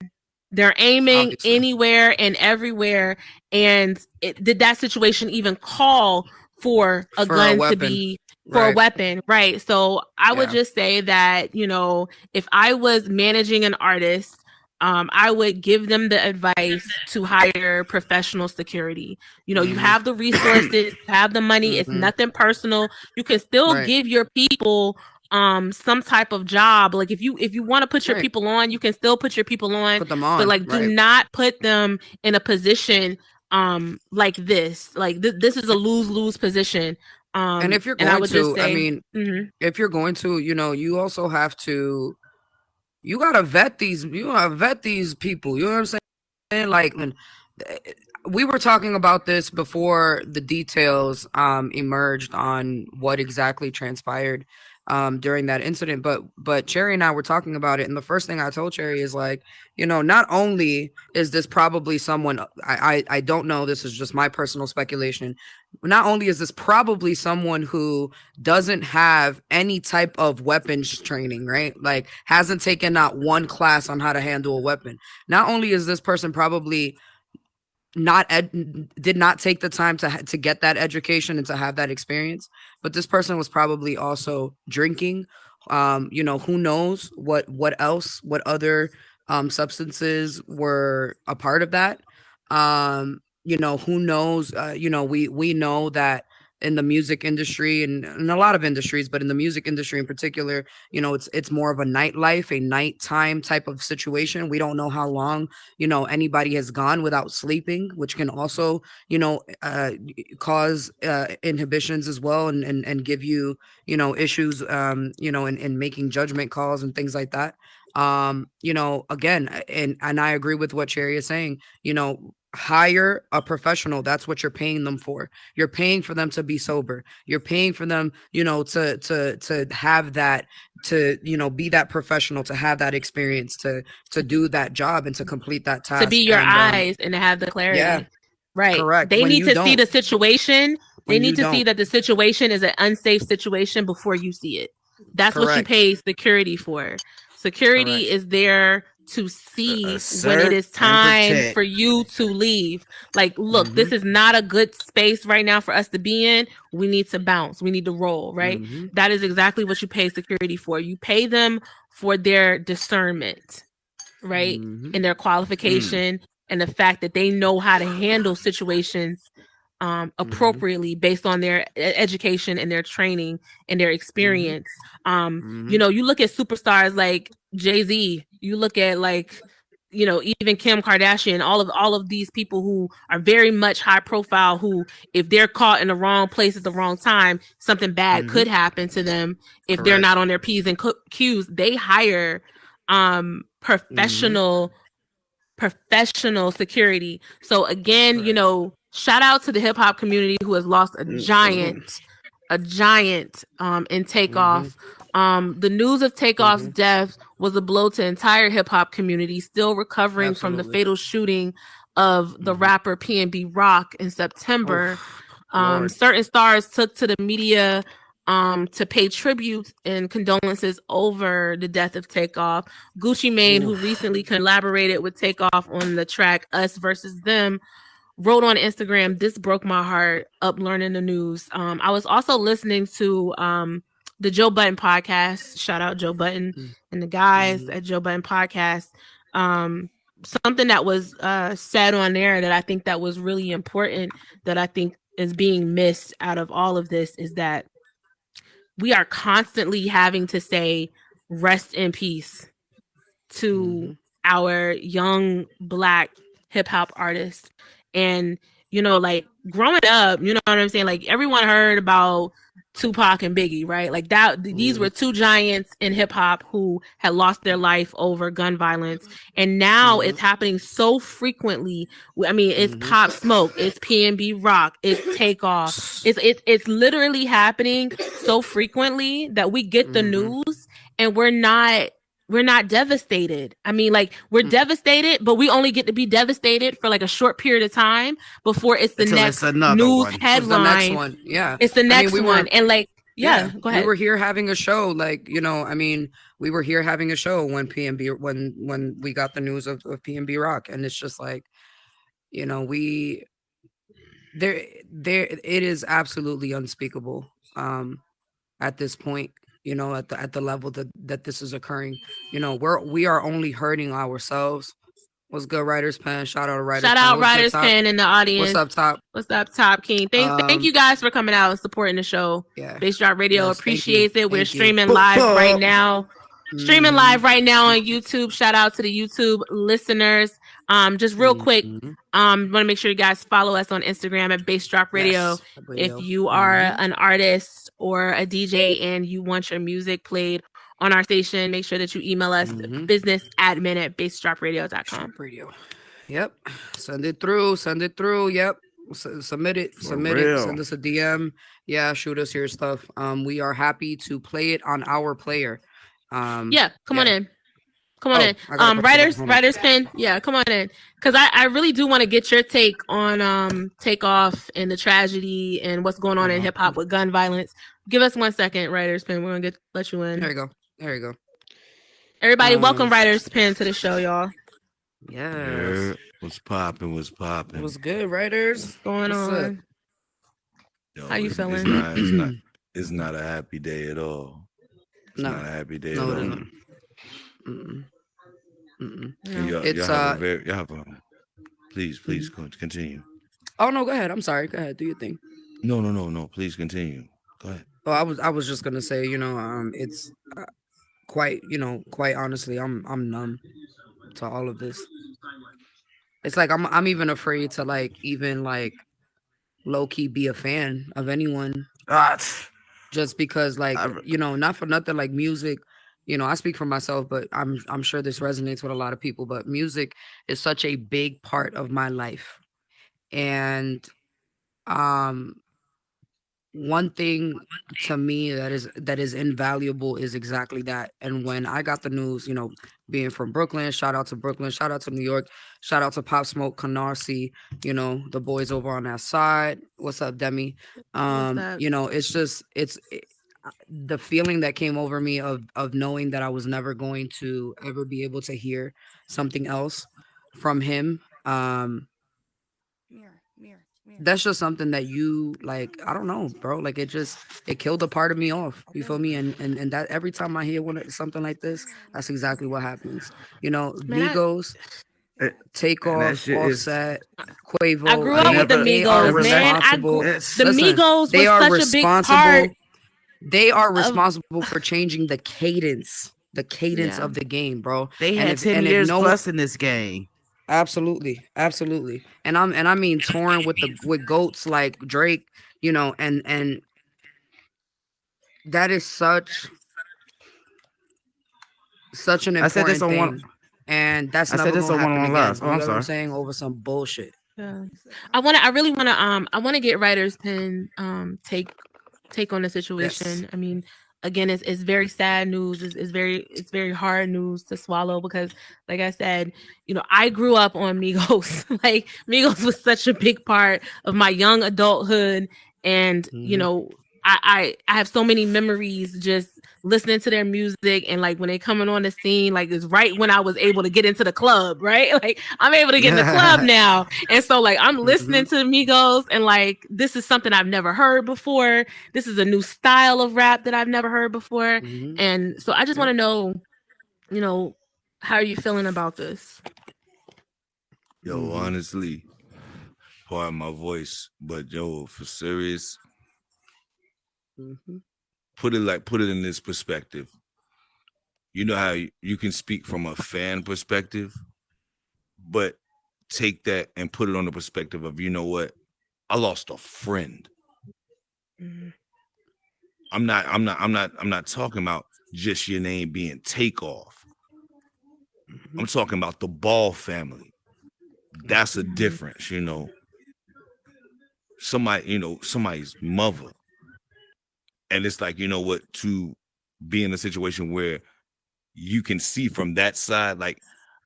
They're aiming anywhere and everywhere. And did that situation even call for a gun to be a weapon? Right. So I would just say that, you know, if I was managing an artist, I would give them the advice to hire professional security. You know, you have the resources, have the money. It's nothing personal. You can still give your people some type of job. Like if you want to put your people on, you can still put your people on. Put them on, but like do not put them in a position like this. Like this is a lose-lose position. And if you're going if you're going to, you know, you also have to, you gotta vet these people. You know what I'm saying? Like, we were talking about this before the details emerged on what exactly transpired during that incident, but Cherry and I were talking about it, and the first thing I told Cherry is, like, you know, not only is this probably someone, I don't know, this is just my personal speculation, not only is this probably someone who doesn't have any type of weapons training, right? Like, hasn't taken not one class on how to handle a weapon. Not only is this person probably did not take the time to get that education and to have that experience, but this person was probably also drinking. You know, who knows what other substances were a part of that. You know, who knows? You know, we know that in the music industry and in a lot of industries, but in the music industry in particular, you know, it's more of a nightlife, a nighttime type of situation. We don't know how long, you know, anybody has gone without sleeping, which can also, you know, cause inhibitions as well, and give you, you know, issues, you know, in making judgment calls and things like that. You know, again, and I agree with what Cherry is saying, you know, hire a professional. That's what you're paying them for. You're paying for them to be sober. You're paying for them, you know, to have that, to, you know, be that professional, to have that experience, to do that job and to complete that task. To be your eyes and to have the clarity. Yeah, right. Correct. They need to see the situation. They need to see that the situation is an unsafe situation before you see it. That's what you pay security for. Security is there to see when it is time for you to leave. Like, look, this is not a good space right now for us to be in. We need to bounce. We need to roll, right? That is exactly what you pay security for. You pay them for their discernment, right? And their qualification and the fact that they know how to handle situations appropriately based on their education and their training and their experience. You know, you look at superstars like Jay-Z, you look at like, you know, even Kim Kardashian, all of these people who are very much high profile, who if they're caught in the wrong place at the wrong time, something bad could happen to them if they're not on their P's and Q's. They hire professional security. So again, you know, shout out to the hip hop community who has lost a giant in Takeoff. The news of Takeoff's death was a blow to entire hip hop community, still recovering from the fatal shooting of the rapper PNB Rock in September. Certain stars took to the media to pay tribute and condolences over the death of Takeoff. Gucci Mane, who recently collaborated with Takeoff on the track Us Versus Them, wrote on Instagram, "This broke my heart, up learning the news." I was also listening to the Joe Budden podcast. Shout out Joe Budden and the guys at Joe Budden podcast. Something that was said on there that I think that was really important, that I think is being missed out of all of this, is that we are constantly having to say rest in peace to our young Black hip hop artists. And, you know, like growing up, you know what I'm saying? Like everyone heard about Tupac and Biggie, right? Like that, these were two giants in hip hop who had lost their life over gun violence. And now it's happening so frequently. I mean, it's Pop Smoke, it's PNB Rock, it's Takeoff. It's literally happening so frequently that we get the news and we're not devastated. I mean, like we're devastated, but we only get to be devastated for like a short period of time before it's the next news headline. It's the next one. Yeah. It's the next one. And like, go ahead. We were here having a show. Like, you know, I mean, we were here having a show when when we got the news of PNB Rock. And it's just like, you know, it is absolutely unspeakable at this point. You know, at the level that this is occurring, you know, we are only hurting ourselves. What's good, Writers Pen? Shout out to Writers Pen. Shout out Writers Pen in the audience. What's up, Top? What's up, Top King? Thank you guys for coming out and supporting the show. Yeah. Bass Drop Radio appreciates it. We're streaming live right now. Streaming live right now on YouTube. Shout out to the YouTube listeners. Just real quick, want to make sure you guys follow us on Instagram at Bass Drop Radio. If you are an artist or a DJ and you want your music played on our station, make sure that you email us businessadmin@bassdropradio.com. Radio. Yep. Send it through. Yep. Submit it. Send us a DM. Yeah, shoot us your stuff. We are happy to play it on our player. Come on in. Writers Pen. Yeah, come on in. Because I really do want to get your take on Takeoff and the tragedy and what's going on in hip hop with gun violence. Give us 1 second, Writers Pen. We're gonna let you in. There you go. Everybody, welcome Writers Pen to the show, y'all. Yes. What's popping? What's good, Writers? What's going on? Yo, how you feeling? It's not a happy day at all. It's not a happy day at all. Please continue. Oh no, go ahead. I'm sorry. Go ahead. Do your thing. No. Please continue. Go ahead. Oh, I was just gonna say, you know, it's quite honestly, I'm numb to all of this. It's like I'm even afraid to even low key be a fan of anyone. Just because you know, not for nothing, like music. You know, I speak for myself, but I'm sure this resonates with a lot of people. But music is such a big part of my life, and one thing to me that is invaluable is exactly that. And when I got the news, you know, being from Brooklyn, shout out to Brooklyn, shout out to New York, shout out to Pop Smoke, Canarsie, you know, the boys over on that side. What's up, Demi? You know, the feeling that came over me of knowing that I was never going to ever be able to hear something else from him. That's just something that you like. I don't know, bro. Like it killed a part of me off. You feel me? And that every time I hear something like this, that's exactly what happens. You know, Migos, Takeoff, Offset, Quavo. I grew up with the Migos, man. The Migos was such a big part. They are responsible for changing the cadence of the game, bro. They had 10 years plus in this game. Absolutely. And I mean touring with goats like Drake, you know, and that is such an important thing. And that's never going to happen again. You know what I'm saying? Over some bullshit. Yeah. I really want to get Writer's Pen take on the situation. Yes. I mean, again, it's very sad news. It's very hard news to swallow because, like I said, you know, I grew up on Migos. Like Migos was such a big part of my young adulthood, and you know, I have so many memories just listening to their music, and like when they coming on the scene, like it's right when I was able to get into the club, right? Like I'm able to get in the club now, and so like I'm listening to Migos, and like this is something I've never heard before. This is a new style of rap that I've never heard before, and so I just want to know, you know, how are you feeling about this? Yo, honestly, pardon my voice, but yo, for serious. Put it in this perspective. You know how you can speak from a fan perspective, but take that and put it on the perspective of, you know what? I lost a friend. I'm not talking about just your name being Takeoff. I'm talking about the Ball family. That's a difference, you know. Somebody's mother. And it's like, you know what, to be in a situation where you can see from that side, like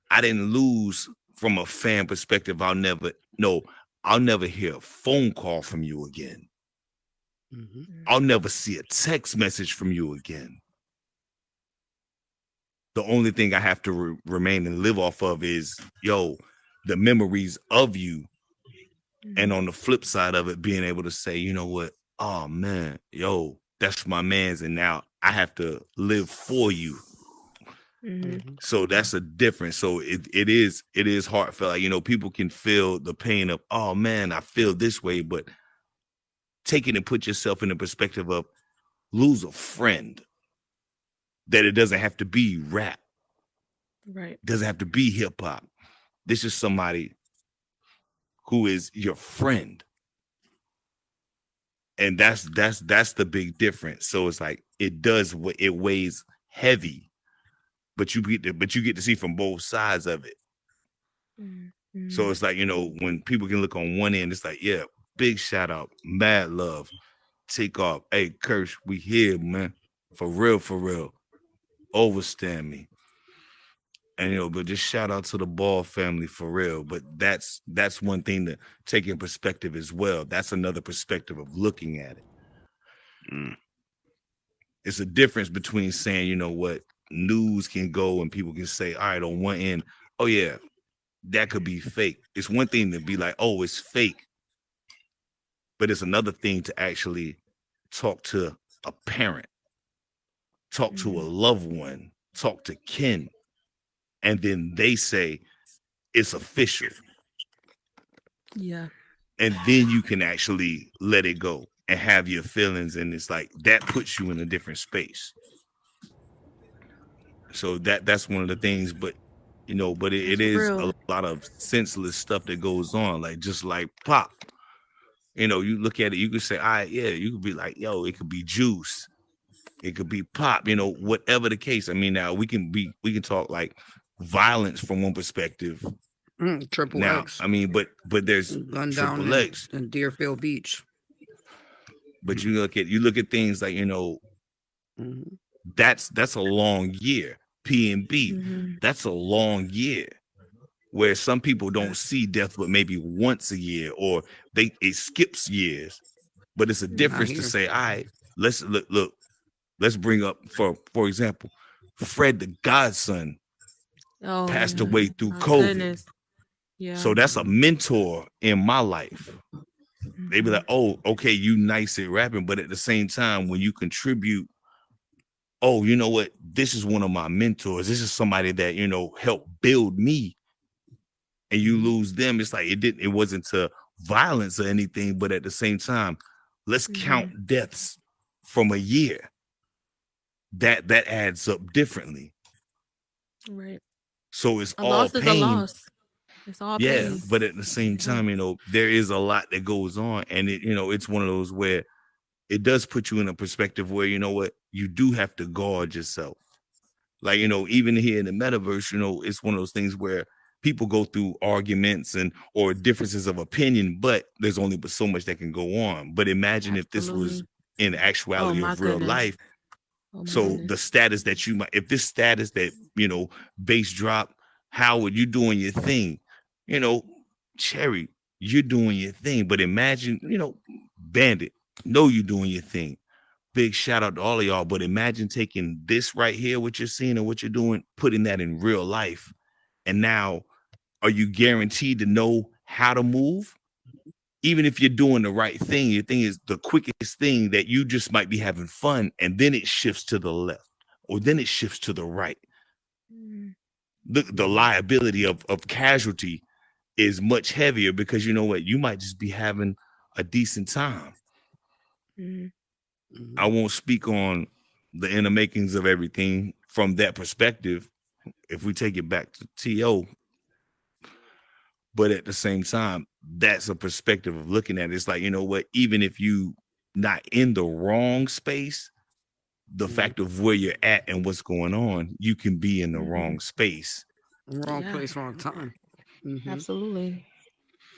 I didn't lose from a fan perspective. I'll never hear a phone call from you again. I'll never see a text message from you again. The only thing I have to remain and live off of is, the memories of you. And on the flip side of it, being able to say, you know what, oh man, that's my man's, and now I have to live for you. So that's a difference. So it is heartfelt. Like, you know, people can feel the pain of, oh man, I feel this way, but take it and put yourself in the perspective of lose a friend. That it doesn't have to be rap. Right. It doesn't have to be hip hop. This is somebody who is your friend. And that's the big difference. So it's like it weighs heavy, but you get to see from both sides of it. So it's like, you know, when people can look on one end, it's like, yeah, big shout out, mad love, Takeoff. Hey, Kirsch, we here, man, for real, overstand me. And, you know, but just shout out to the Ball family for real. But that's one thing to take in perspective as well. That's another perspective of looking at it. It's a difference between saying, you know what, news can go and people can say, all right, on one end, oh yeah, that could be fake. It's one thing to be like, oh, it's fake. But it's another thing to actually talk to a parent, talk to a loved one, talk to kin. And then they say it's official. Yeah. And then you can actually let it go and have your feelings. And it's like that puts you in a different space. So that's one of the things. But, you know, but it is a lot of senseless stuff that goes on. Like just like Pop. You know, you look at it, you could say, all right, yeah, you could be like, yo, it could be Juice. It could be Pop, you know, whatever the case. I mean, now we can talk like violence from one perspective. Triple X. I mean, but there's Triple X and Deerfield Beach. But you look at things like, you know, that's a long year. P&B, that's a long year. Where some people don't see death but maybe once a year, or it skips years. But it's a difference to say, all right, let's look, let's bring up for example, Fred the Godson passed away through COVID. Goodness. Yeah. So that's a mentor in my life. They be like, oh, okay, you nice at rapping, but at the same time, when you contribute, oh, you know what? This is one of my mentors. This is somebody that, you know, helped build me. And you lose them. It's like it wasn't to violence or anything, but at the same time, let's count deaths from a year. That adds up differently. Right. So it's A all loss pain. is a loss. It's all pain. But at the same time, you know, there is a lot that goes on, and it, you know, it's one of those where it does put you in a perspective where, you know what, you do have to guard yourself. Like, you know, even here in the metaverse, you know, it's one of those things where people go through arguments or differences of opinion, but there's only but so much that can go on. But imagine if this was in actuality of real life. So the status that you might, if this status that, you know, Bass Drop, Howard, you doing your thing, you know, Cherry, you're doing your thing. But imagine, you know, Bandit, know you doing your thing. Big shout out to all of y'all. But imagine taking this right here, what you're seeing and what you're doing, putting that in real life. And now, are you guaranteed to know how to move? Even if you're doing the right thing, your thing is the quickest thing that you just might be having fun, and then it shifts to the left, or then it shifts to the right. The liability of casualty is much heavier because you know what? You might just be having a decent time. I won't speak on the inner makings of everything from that perspective. If we take it back to T.O., but at the same time, that's a perspective of looking at it. It's like, you know what, even if you not in the wrong space, the fact of where you're at and what's going on, you can be in the wrong space. Wrong place, wrong time. Absolutely.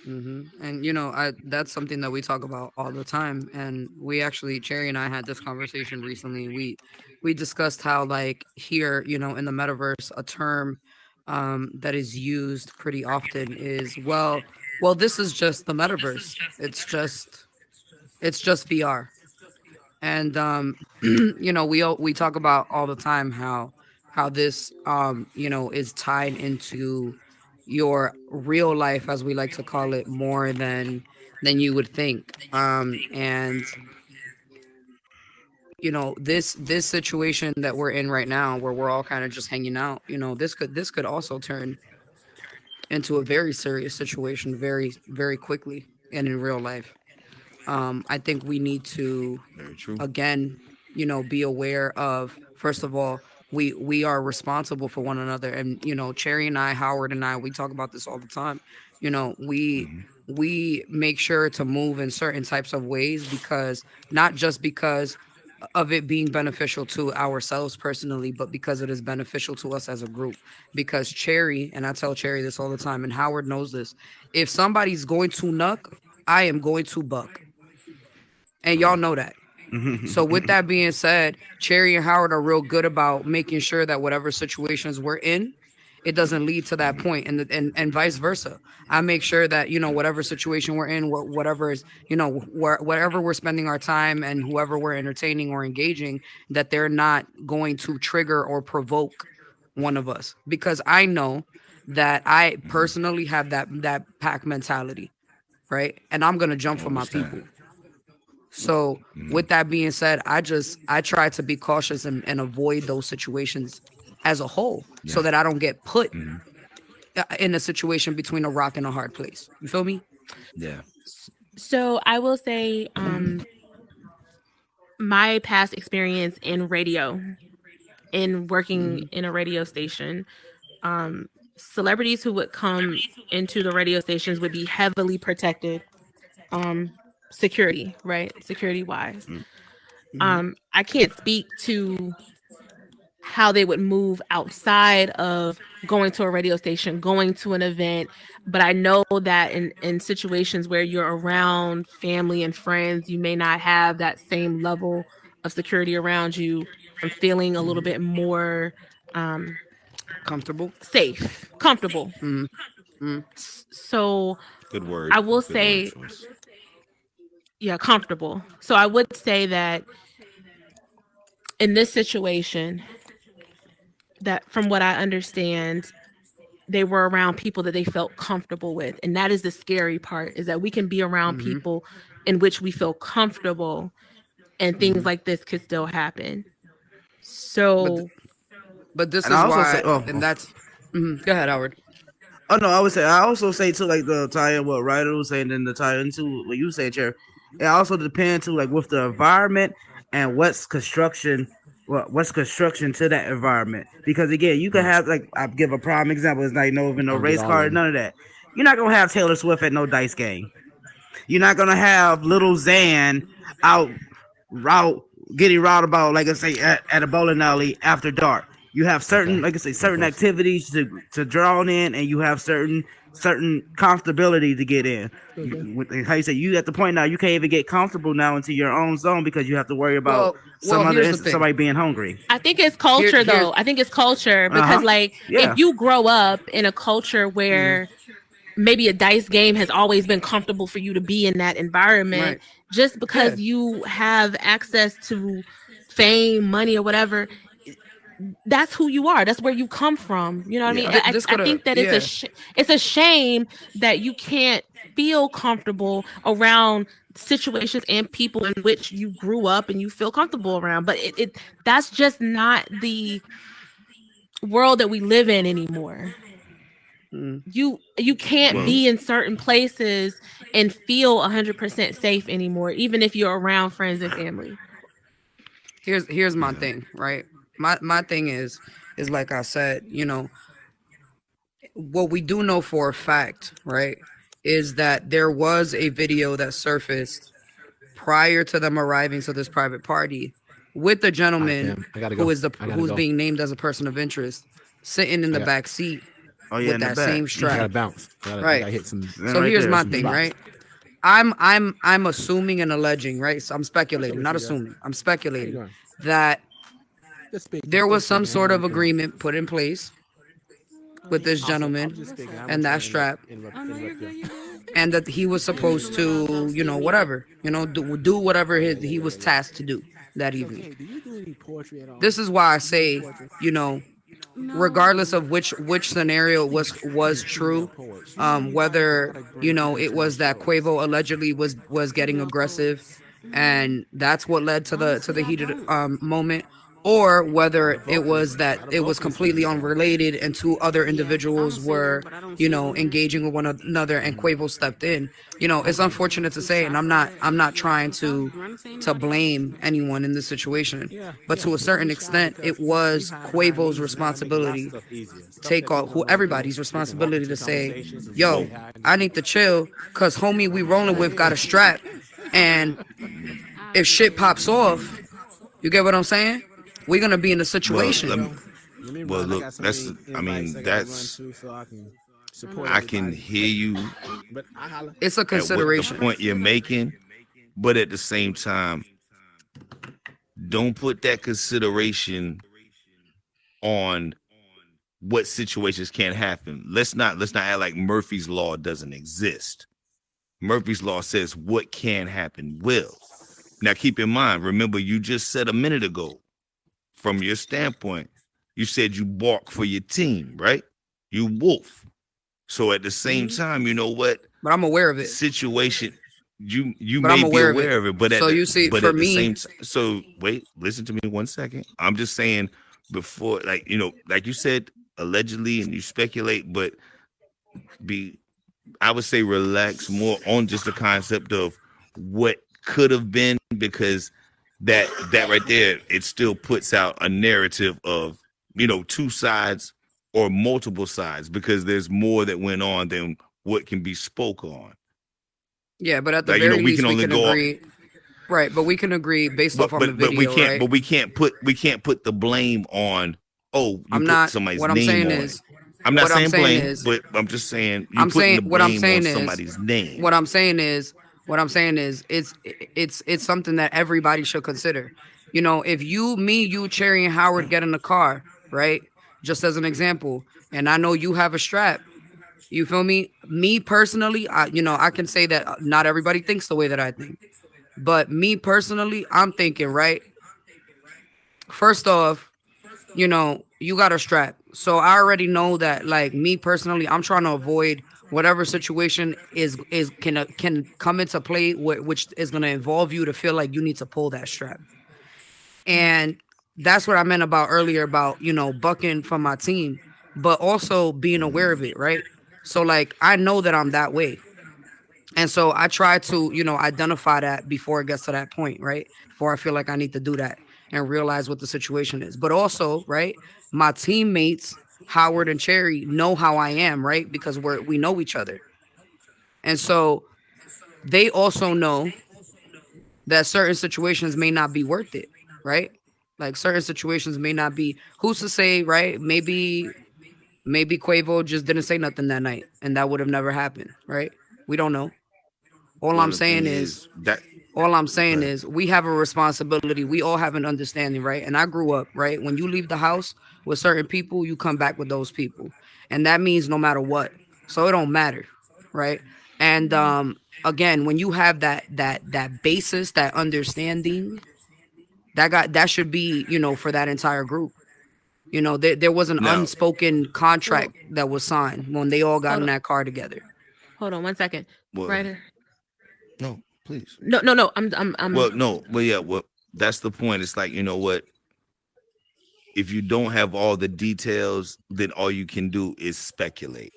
And you know, that's something that we talk about all the time. And we actually, Cherry and I had this conversation recently. We discussed how, like, here, you know, in the metaverse, a term that is used pretty often is well, this is just the metaverse. It's just VR. And you know, we talk about all the time how this you know, is tied into your real life, as we like to call it, more than you would think. And you know, this situation that we're in right now, where we're all kind of just hanging out, you know, this could also turn into a very serious situation very, very quickly and in real life. I think we need to, again, you know, be aware of, first of all, we are responsible for one another. And, you know, Cherry and I, Howard and I, we talk about this all the time. You know, we make sure to move in certain types of ways, because not just because of it being beneficial to ourselves personally, but because it is beneficial to us as a group. Because Cherry, and I tell Cherry this all the time, and Howard knows this, if somebody's going to nuck, I am going to buck. And y'all know that. So with that being said, Cherry and Howard are real good about making sure that whatever situations we're in, it doesn't lead to that point, and vice versa. I make sure that, you know, whatever situation we're in, whatever is, you know, wherever we're spending our time and whoever we're entertaining or engaging, that they're not going to trigger or provoke one of us. Because I know that I personally have that pack mentality, right? And I'm gonna jump for my people. So with that being said, I try to be cautious and avoid those situations as a whole, so that I don't get put in a situation between a rock and a hard place. You feel me? Yeah. So I will say, my past experience in radio, in working in a radio station, celebrities who would come into the radio stations would be heavily protected, security wise. I can't speak to how they would move outside of going to a radio station, going to an event, but I know that in situations where you're around family and friends, you may not have that same level of security around you, and feeling a little bit more comfortable. So good word. I will say, yeah, comfortable. So I would say that in this situation, that from what I understand, they were around people that they felt comfortable with. And that is the scary part, is that we can be around people in which we feel comfortable and things like this could still happen. So, but this is why, and that's, go ahead, Howard. Oh no, I also say too, like the tie in what Ryder was saying, and the tie into what you say, Chair. It also depends too, like with the environment and what's construction to that environment. Because again, you can have, like, I give a prime example. It's like no race car, none of that. You're not gonna have Taylor Swift at no dice game. You're not gonna have Little Xan getting route about, like I say, at a bowling alley after dark. You have certain, like I say, certain activities to draw in, and you have certain comfortability to get in. How you say, you at the point now you can't even get comfortable now into your own zone because you have to worry about somebody being hungry. I think it's culture, though. I think it's culture because, if you grow up in a culture where maybe a dice game has always been comfortable for you to be in that environment, just because you have access to fame, money, or whatever. That's who you are. That's where you come from. You know what I mean? I think that it's a shame that you can't feel comfortable around situations and people in which you grew up and you feel comfortable around. But that's just not the world that we live in anymore. You can't be in certain places and feel 100% safe anymore, even if you're around friends and family. Here's my thing, right? My thing is like I said, what we do know for a fact, right, is that there was a video that surfaced prior to them arriving to this private party with the gentleman who's being named as a person of interest sitting in the back seat with that same strap. Gotta bounce. Right. So here's my thing, right? I'm assuming and alleging, right? So I'm speculating, not assuming. I'm speculating that there was some sort of agreement put in place with this gentleman and that strap, and that he was supposed to, whatever, do whatever he was tasked to do that evening. This is why I say, regardless of which scenario was true, whether it was that Quavo allegedly was getting aggressive, and that's what led to the heated moment, or whether it was that it was completely unrelated and two other individuals were, engaging with one another and Quavo stepped in. It's unfortunate to say, and I'm not trying to blame anyone in this situation, but to a certain extent, it was Quavo's responsibility, everybody's responsibility to say, yo, I need to chill, cause homie we rolling with got a strap, and if shit pops off, you get what I'm saying? We're gonna be in a situation. Well, look, I can hear you. It's a consideration. At what the point you're making, but at the same time, don't put that consideration on what situations can't happen. Let's not act like Murphy's Law doesn't exist. Murphy's Law says what can happen will. Now, keep in mind, remember, you just said a minute ago, from your standpoint, you said you bark for your team, right? You wolf. So at the same time, you know what? But I'm aware of it. Situation, you may be aware of it, but so wait, listen to me 1 second. I'm just saying before, like you said, allegedly, and you speculate, but I would say relax more on just the concept of what could have been, because that right there, it still puts out a narrative of two sides or multiple sides, because there's more that went on than what can be spoke on. Yeah, but at the very least, we can agree. Right, but we can agree based off on the video, right? But we can't put the blame on. I'm not. Somebody's what I'm name saying on is. I'm not saying blame, but I'm just saying. Somebody's name. What I'm saying is. It's something that everybody should consider. If you, Cherry, and Howard get in the car, right? Just as an example, and I know you have a strap. You feel me? Me personally, I can say that not everybody thinks the way that I think, but me personally, I'm thinking, right? First off, you know, you got a strap. So I already know that, like, me personally, I'm trying to avoid whatever situation can come into play, which is going to involve you to feel like you need to pull that strap. And that's what I meant about earlier about, you know, bucking from my team, but also being aware of it, right? So like I know that I'm that way. And so I try to, you know, identify that before it gets to that point, right? Before I feel like I need to do that and realize what the situation is. But also, right, my teammates, Howard and Cherry, know how I am, right? Because we know each other. And so they also know that certain situations may not be worth it, right? Like certain situations may not be, who's to say, right? Maybe Quavo just didn't say nothing that night and that would have never happened, right? We don't know. All I'm saying is we have a responsibility. We all have an understanding, right? And I grew up, right? When you leave the house with certain people, you come back with those people. And that means no matter what. So it don't matter, right? And again, when you have that basis, that understanding, that should be, you know, for that entire group. You know, there was an unspoken contract that was signed when they all got in that car together. Hold on 1 second. Ryder. No, please. No. I'm. Well, no. Well, yeah. Well, that's the point. It's like, you know what? If you don't have all the details, then all you can do is speculate.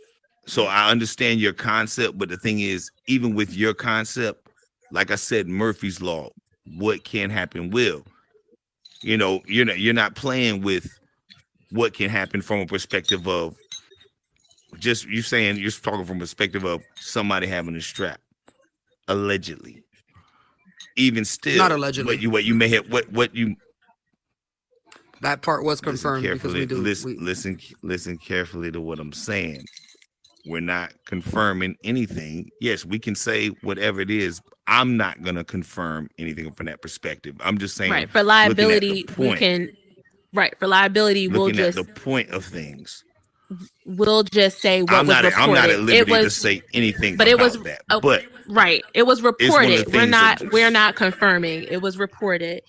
So I understand your concept, but the thing is, even with your concept, like I said, Murphy's Law, what can happen will. You know, you're not playing with what can happen from a perspective of just you're talking from a perspective of somebody having a strap. Allegedly, even still, not allegedly. But you may have what you. That part was confirmed because we do listen carefully to what I'm saying. We're not confirming anything. Yes, we can say whatever it is. I'm not gonna confirm anything from that perspective. I'm just saying, right, for liability, we can. Right, for liability, we'll just at the point of things. We'll just say what was reported. I'm not at liberty to say anything but about that. But right, it was reported. We're not confirming. It was reported.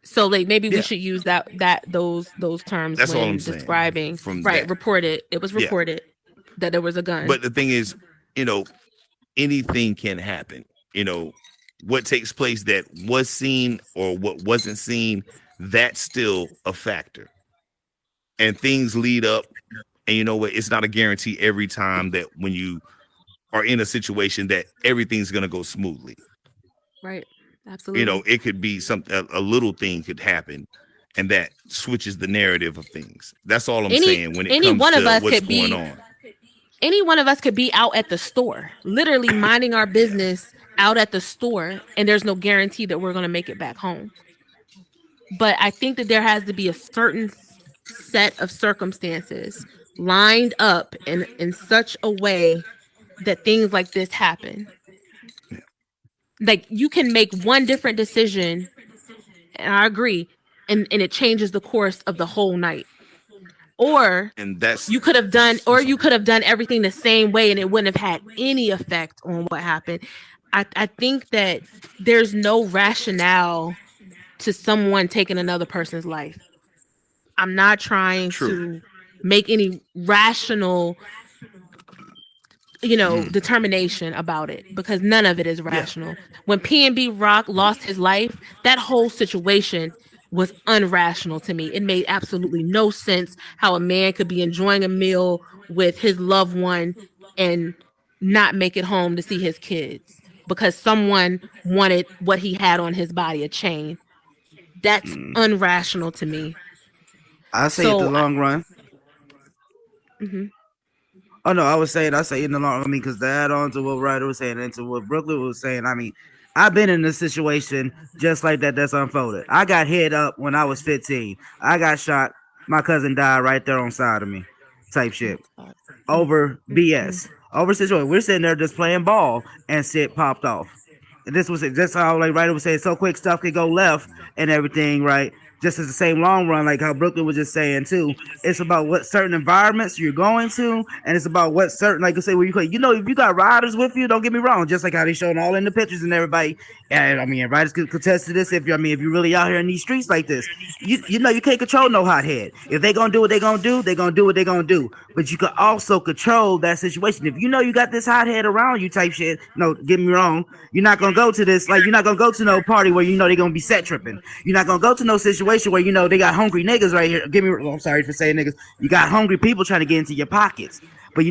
So like maybe we should use those terms that's when describing from reported. It was reported that there was a gun. But the thing is, you know, anything can happen. You know, what takes place that was seen or what wasn't seen, that's still a factor. And things lead up. And you know what? It's not a guarantee every time that when you are in a situation that everything's going to go smoothly. Right. Absolutely. You know, it could be a little thing could happen and that switches the narrative of things. That's all I'm saying when it comes to what's going on. Any one of us could be out at the store, literally minding our business out at the store, and there's no guarantee that we're going to make it back home. But I think that there has to be a certain set of circumstances lined up in such a way that things like this happen. Like you can make one different decision, and I agree, and it changes the course of the whole night. Or you could have done everything the same way and it wouldn't have had any effect on what happened. I think that there's no rationale to someone taking another person's life. I'm not trying to make any rational, determination about it because none of it is rational. When PNB Rock lost his life, that whole situation was unrational to me. It made absolutely no sense how a man could be enjoying a meal with his loved one and not make it home to see his kids because someone wanted what he had on his body, a chain. That's unrational to me. I say in the long run. Mm-hmm. Oh no, I say in the long run. I mean, because to add on to what Ryder was saying and to what Brooklyn was saying, I mean, I've been in a situation just like that that's unfolded. I got hit up when I was 15. I got shot. My cousin died right there on side of me. Type shit. Over BS. Over situation. We're sitting there just playing ball and shit popped off. And this was just how like Ryder was saying, so quick stuff could go left and everything, right? just as the same long run, like how Brooklyn was just saying too. It's about what certain environments you're going to, and it's about what certain, like I say, where you know, if you got riders with you, don't get me wrong, just like how they showing all in the pictures and everybody. And I mean, riders could contest to this. If you're really out here in these streets like this, you know, you can't control no hothead. If they gonna do what they gonna do, they gonna do what they gonna do. But you can also control that situation. If you know you got this hothead around you type shit, no, get me wrong, you're not gonna go to this, like you're not gonna go to no party where you know they're gonna be set tripping. You're not gonna go to no situation where you know they got hungry niggas right here. I'm sorry for saying niggas. You got hungry people trying to get into your pockets. But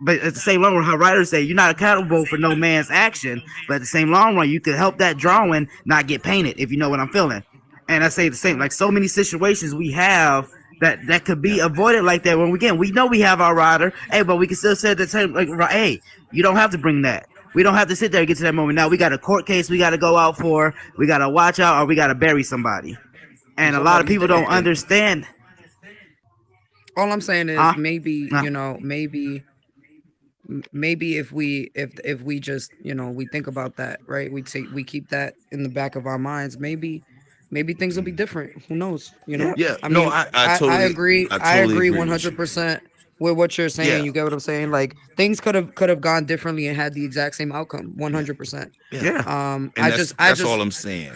but at the same long run, how writers say, you're not accountable for no man's action. But at the same long run, you could help that drawing not get painted, if you know what I'm feeling. And I say the same, like so many situations we have that could be avoided like that. When we know we have our rider, hey, but we can still say at the same, like, hey, you don't have to bring that. We don't have to sit there and get to that moment. Now we got a court case we got to go out for. We got to watch out, or we got to bury somebody. And a lot of people don't understand. All I'm saying is maybe, you know, maybe if we just, you know, we think about that, right? We keep that in the back of our minds. Maybe things will be different. Who knows? You know? Yeah. I mean, I totally agree. I totally agree 100% with what you're saying. Yeah. You get what I'm saying? Like things could have gone differently and had the exact same outcome. 100%. Yeah. And that's all I'm saying.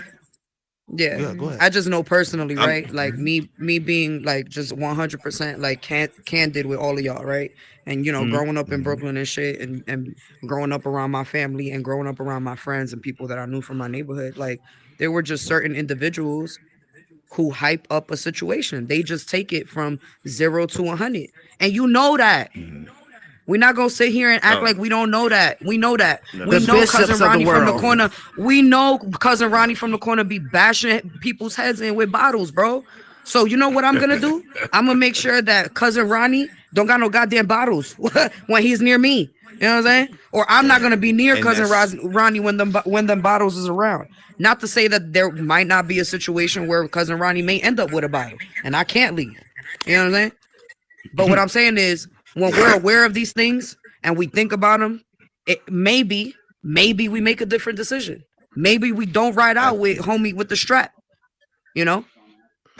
Yeah, go ahead. I just know personally, right? Like me being like just 100% like candid with all of y'all, right? And you know, growing up in Brooklyn and shit, and growing up around my family and growing up around my friends and people that I knew from my neighborhood, like there were just certain individuals who hype up a situation. They just take it from 0 to 100, and you know that. We're not gonna sit here and act like we don't know that. We know that. We know Cousin Ronnie from the corner. We know Cousin Ronnie from the corner be bashing people's heads in with bottles, bro. So you know what I'm gonna do? I'm gonna make sure that Cousin Ronnie don't got no goddamn bottles when he's near me. You know what I'm saying? Or I'm not gonna be near Cousin Ronnie when them bottles is around. Not to say that there might not be a situation where Cousin Ronnie may end up with a bottle and I can't leave. You know what I'm saying? But what I'm saying is, when we're aware of these things and we think about them, maybe we make a different decision. Maybe we don't ride out with homie with the strap, you know?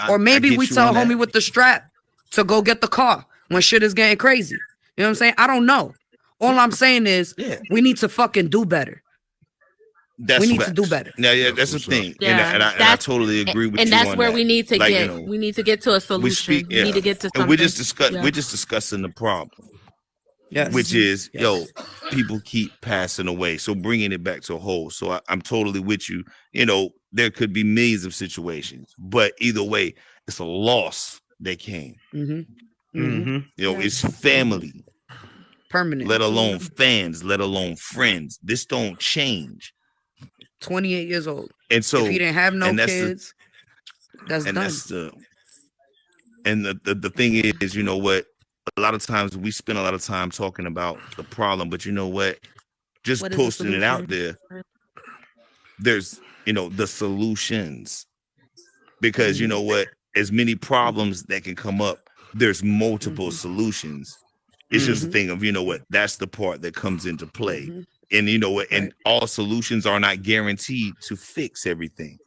Or maybe we tell homie with the strap to go get the car when shit is getting crazy. You know what I'm saying? I don't know. All I'm saying is we need to fucking do better. We need to do better. Yeah, that's the thing. Yeah, and I totally agree with you. And that's where that. we need to like, get. You know, we need to get to a solution. We need to get to something. And we're just discussing the problem. Yes. Which is, people keep passing away. So bringing it back to a whole. So I'm totally with you. You know, there could be millions of situations, but either way, it's a loss that came. You know, it's family. Permanent. Let alone fans, let alone friends. This don't change. 28 years old. And so if he didn't have no kids, that's done. The thing is, you know what? A lot of times we spend a lot of time talking about the problem, but you know what? Just posting it out there. There's, you know, the solutions. Because you know what? As many problems that can come up, there's multiple solutions. It's just a thing of, you know what? That's the part that comes into play. And you know what? And all solutions are not guaranteed to fix everything.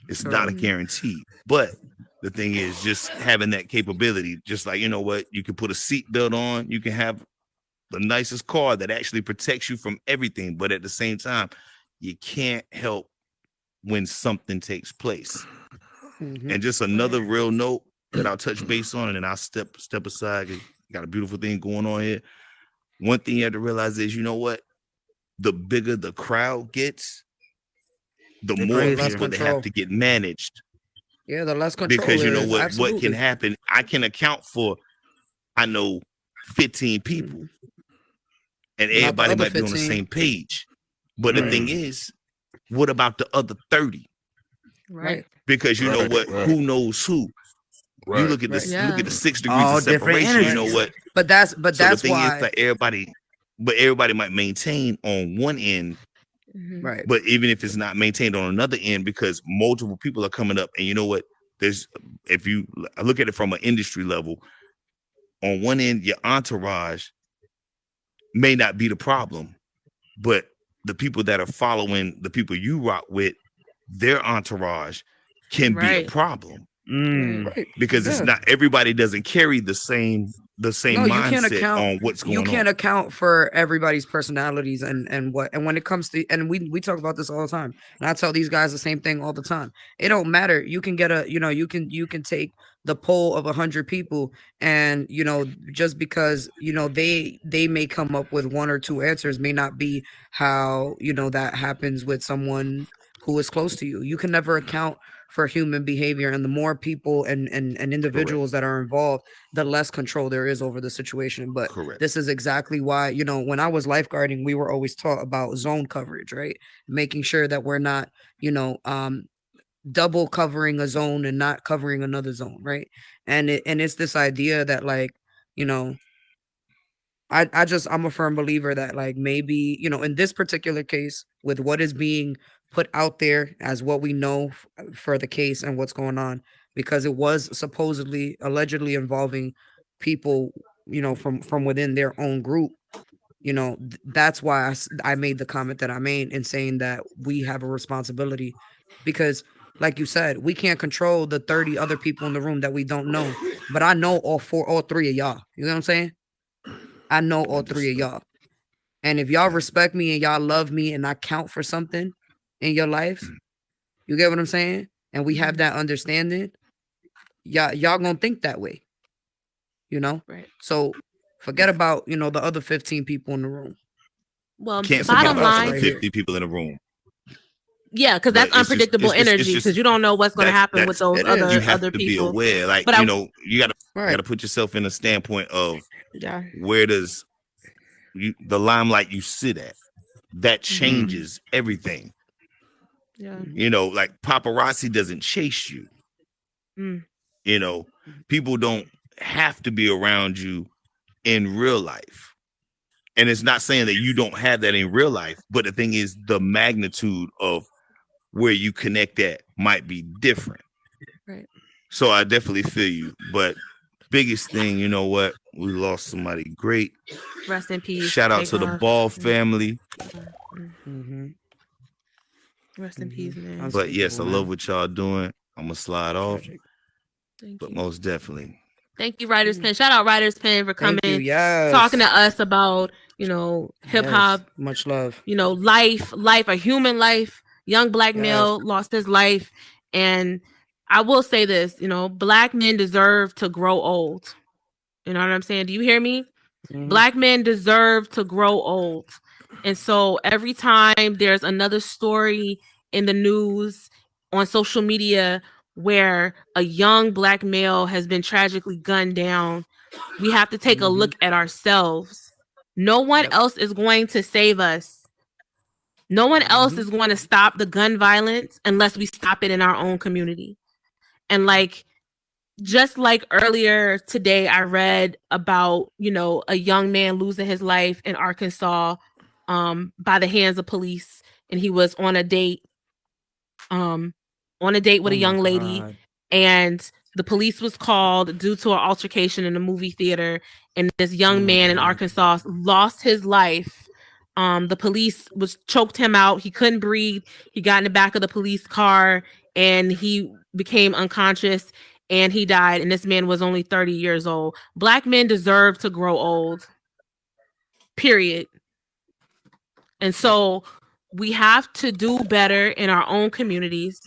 It's not a guarantee. But the thing is just having that capability, just like, you know what? You can put a seatbelt on. You can have the nicest car that actually protects you from everything. But at the same time, you can't help when something takes place. And just another real note that I'll touch base on, and then I'll step aside. Got a beautiful thing going on here. One thing you have to realize is, you know what? The bigger the crowd gets, the more people they have to get managed. Yeah, the less control. Because you know what can happen. I can account for, I know, 15 people, and everybody might be on the same page. But the thing is, what about the other 30? Right. Because you know what? Who knows who? Right. You look at this. Look at the 6 degrees of separation. You know what? But that's the thing why. is that everybody might maintain on one end, right? But even if it's not maintained on another end, because multiple people are coming up, and you know what? If you look at it from an industry level, on one end, your entourage may not be the problem, but the people that are following the people you rock with, their entourage can be a problem. Right. Because it's not everybody doesn't carry the same mindset on what's going on. You can't account for everybody's personalities and when it comes to, and we talk about this all the time, and I tell these guys the same thing all the time. It don't matter. You can get you can take the poll of 100 people, and just because they may come up with one or two answers may not be how that happens with someone who is close to you. You can never account for human behavior, and the more people and individuals that are involved, the less control there is over the situation. But this is exactly why, when I was lifeguarding, we were always taught about zone coverage, right? Making sure that we're not, double covering a zone and not covering another zone, right? And it's this idea that, like, I'm a firm believer that, like, maybe, in this particular case, with what is being put out there as what we know for the case and what's going on, because it was allegedly involving people, from within their own group, that's why I made the comment that I made in saying that we have a responsibility, because like you said, we can't control the 30 other people in the room that we don't know, but I know all three of y'all. You know what I'm saying? I know all three of y'all. And if y'all respect me and y'all love me and I count for something in your lives, you get what I'm saying? And we have that understanding, y'all gonna think that way. Right. So forget about, the other 15 people in the room. Well, can't bottom line, 50 people in the room. Yeah, because that's unpredictable energy, because you don't know what's going to happen with those other you have other to people. Be aware, like, but you gotta put yourself in a standpoint of where does the limelight you sit at, that changes everything. Yeah, like paparazzi doesn't chase you. People don't have to be around you in real life, and it's not saying that you don't have that in real life, but the thing is, the magnitude of where you connect at might be different. Right. So I definitely feel you. But biggest thing, you know what? We lost somebody great. Rest in peace. Shout out to the Ball family. Rest in peace, man. But yes, I love what y'all doing. I'm gonna slide off. But most definitely. Thank you, Writer's Pen. Shout out Writer's Pen for coming, talking to us about, hip hop. Much love. Life, a human life. Young black male lost his life. And I will say this, black men deserve to grow old. You know what I'm saying? Do you hear me? Black men deserve to grow old. And so every time there's another story in the news, on social media, where a young black male has been tragically gunned down, we have to take a look at ourselves. No one else is going to save us. No one else is going to stop the gun violence unless we stop it in our own community. And just like earlier today, I read about, a young man losing his life in Arkansas by the hands of police. And he was on a date with a young lady. And the police was called due to an altercation in a movie theater. And this young man in Arkansas lost his life. The police choked him out. He couldn't breathe. He got in the back of the police car and he became unconscious and he died. And this man was only 30 years old. Black men deserve to grow old. Period. And so we have to do better in our own communities.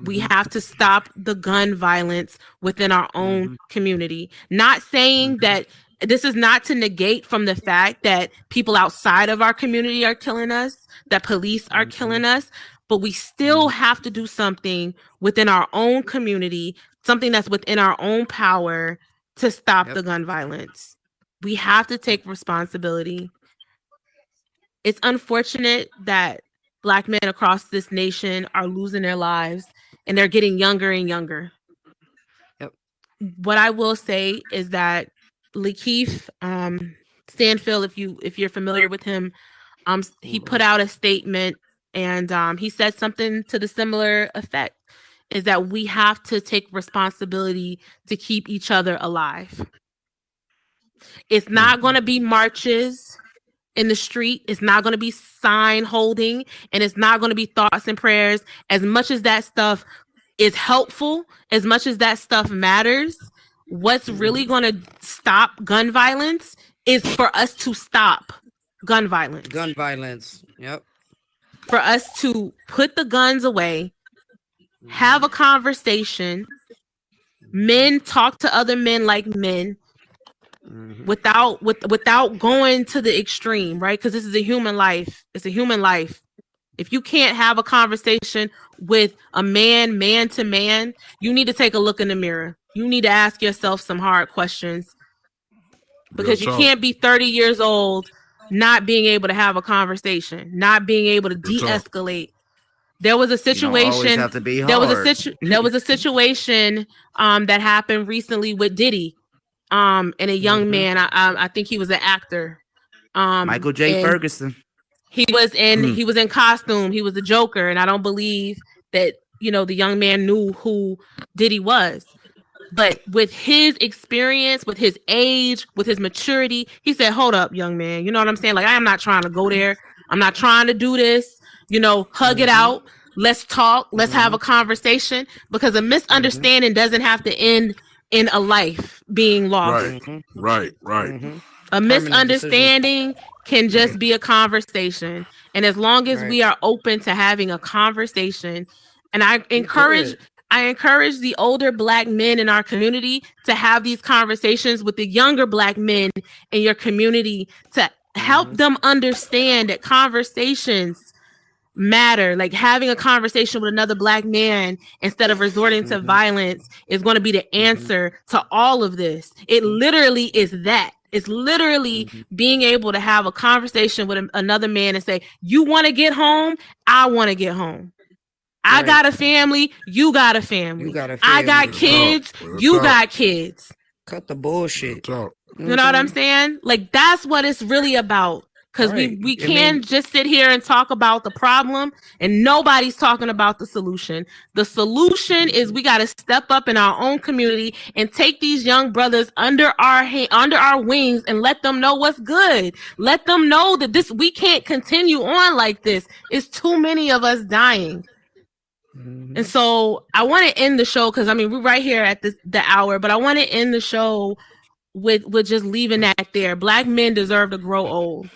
We have to stop the gun violence within our own community. Not saying that this is not to negate from the fact that people outside of our community are killing us, that police are killing us, but we still have to do something within our own community, something that's within our own power to stop the gun violence. We have to take responsibility. It's unfortunate that Black men across this nation are losing their lives and they're getting younger and younger. What I will say is that Lakeith Stanfield, if you're familiar with him, he put out a statement and he said something to the similar effect, is that we have to take responsibility to keep each other alive. It's not going to be marches in the street. It's not going to be sign holding, and it's not going to be thoughts and prayers. As much as that stuff is helpful, as much as that stuff matters, what's really going to stop gun violence is for us to stop gun violence. Gun violence. Yep. For us to put the guns away, have a conversation, men talk to other men like men, without going to the extreme, right? Because this is a human life. It's a human life. If you can't have a conversation with a man to man, you need to take a look in the mirror. You need to ask yourself some hard questions, because you can't be 30 years old not being able to have a conversation, not being able to de-escalate. There was a situation. There was a situation that happened recently with Diddy, and a young man. I think he was an actor. Michael J. Ferguson. He was in costume. He was a Joker, and I don't believe that the young man knew who Diddy was. But with his experience, with his age, with his maturity, he said, "Hold up, young man. You know what I'm saying? Like, I am not trying to go there. I'm not trying to do this. Hug it out. Let's talk. Let's have a conversation, because a misunderstanding doesn't have to end in a life being lost. Right. A misunderstanding can just be a conversation. And as long as we are open to having a conversation, and I encourage the older Black men in our community to have these conversations with the younger Black men in your community, to help them understand that conversations matter. Like, having a conversation with another Black man instead of resorting to violence is going to be the answer to all of this. It literally is that. It's literally being able to have a conversation with another man and say, "You want to get home? I want to get home. I got a family. You got a family. I got kids. You got kids." Cut the bullshit. You know what I'm saying? Like, that's what it's really about. Because we can't just sit here and talk about the problem, and nobody's talking about the solution. The solution is we got to step up in our own community and take these young brothers under our wings and let them know what's good. Let them know that we can't continue on like this. It's too many of us dying. And so I want to end the show, because we're right here at the hour, but I want to end the show with just leaving that there. Black men deserve to grow old.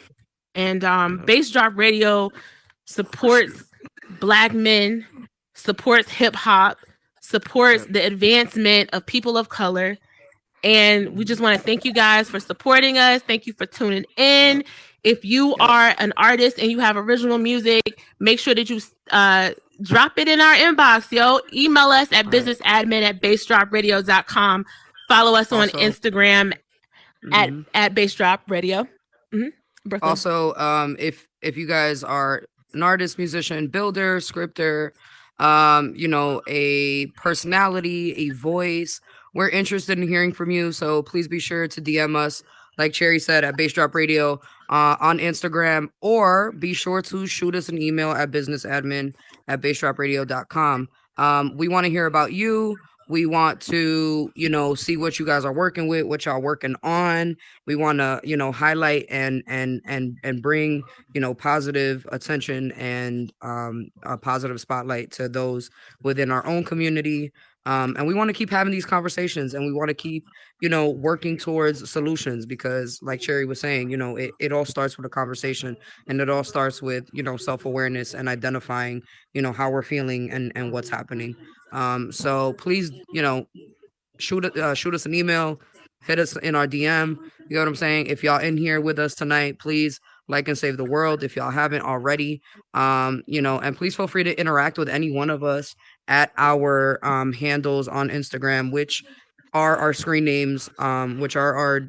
And Bass Drop Radio supports Black men, supports hip hop, supports the advancement of people of color. And we just want to thank you guys for supporting us. Thank you for tuning in. If you are an artist and you have original music, make sure that you drop it in our inbox, yo. Email us at businessadmin@bassdropradio.com. Follow us on Instagram at Bass Drop Radio. Also, if you guys are an artist, musician, builder, scripter, a personality, a voice, we're interested in hearing from you. So please be sure to DM us, like Cherry said, at Bass Drop Radio on Instagram, or be sure to shoot us an email at businessadmin@bassdropradio.com. We want to hear about you. We want to, see what you guys are working with, what y'all working on. We want to, highlight and bring, positive attention and a positive spotlight to those within our own community. And we want to keep having these conversations, and we want to keep, working towards solutions, because like Cherry was saying, it all starts with a conversation, and it all starts with, self-awareness and identifying, how we're feeling and what's happening. So please, shoot us an email, hit us in our DM. You know what I'm saying? If y'all in here with us tonight, please like and save the world if y'all haven't already. And please feel free to interact with any one of us at our handles on Instagram, which are our screen names, which are our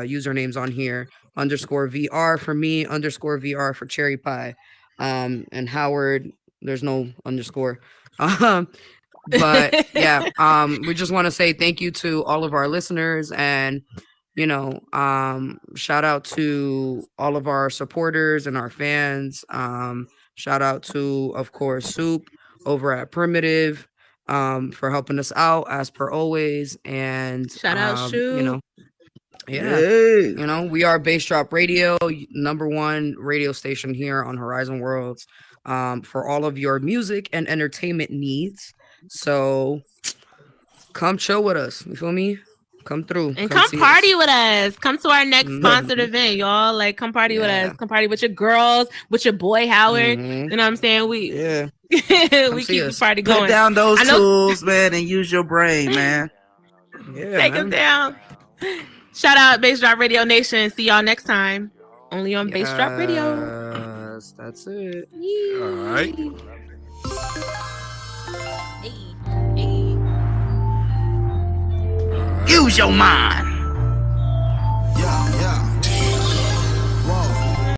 usernames on here. _VR for me, _VR for Cherry Pie. And Howard, there's no underscore. But yeah, we just want to say thank you to all of our listeners, and shout out to all of our supporters and our fans. Shout out to, of course, Soup over at Primitive for helping us out as per always. And shout out Soup. We are Bass Drop Radio, #1 radio station here on Horizon Worlds, for all of your music and entertainment needs. So come chill with us. You feel me? Come through and come party with us. Come to our next sponsored Mm-hmm. event, y'all. Like, come party with us. Come party with your girls, with your boy Howard. Mhm. You know what I'm saying? We Yeah. we see keep the us. party going. Put down those tools, man, and use your brain, man. Yeah, Take them down. Shout out Bass Drop Radio Nation. See y'all next time. Only on Bass Drop Radio. Yes, that's it. All right. Hey, hey. Use your mind.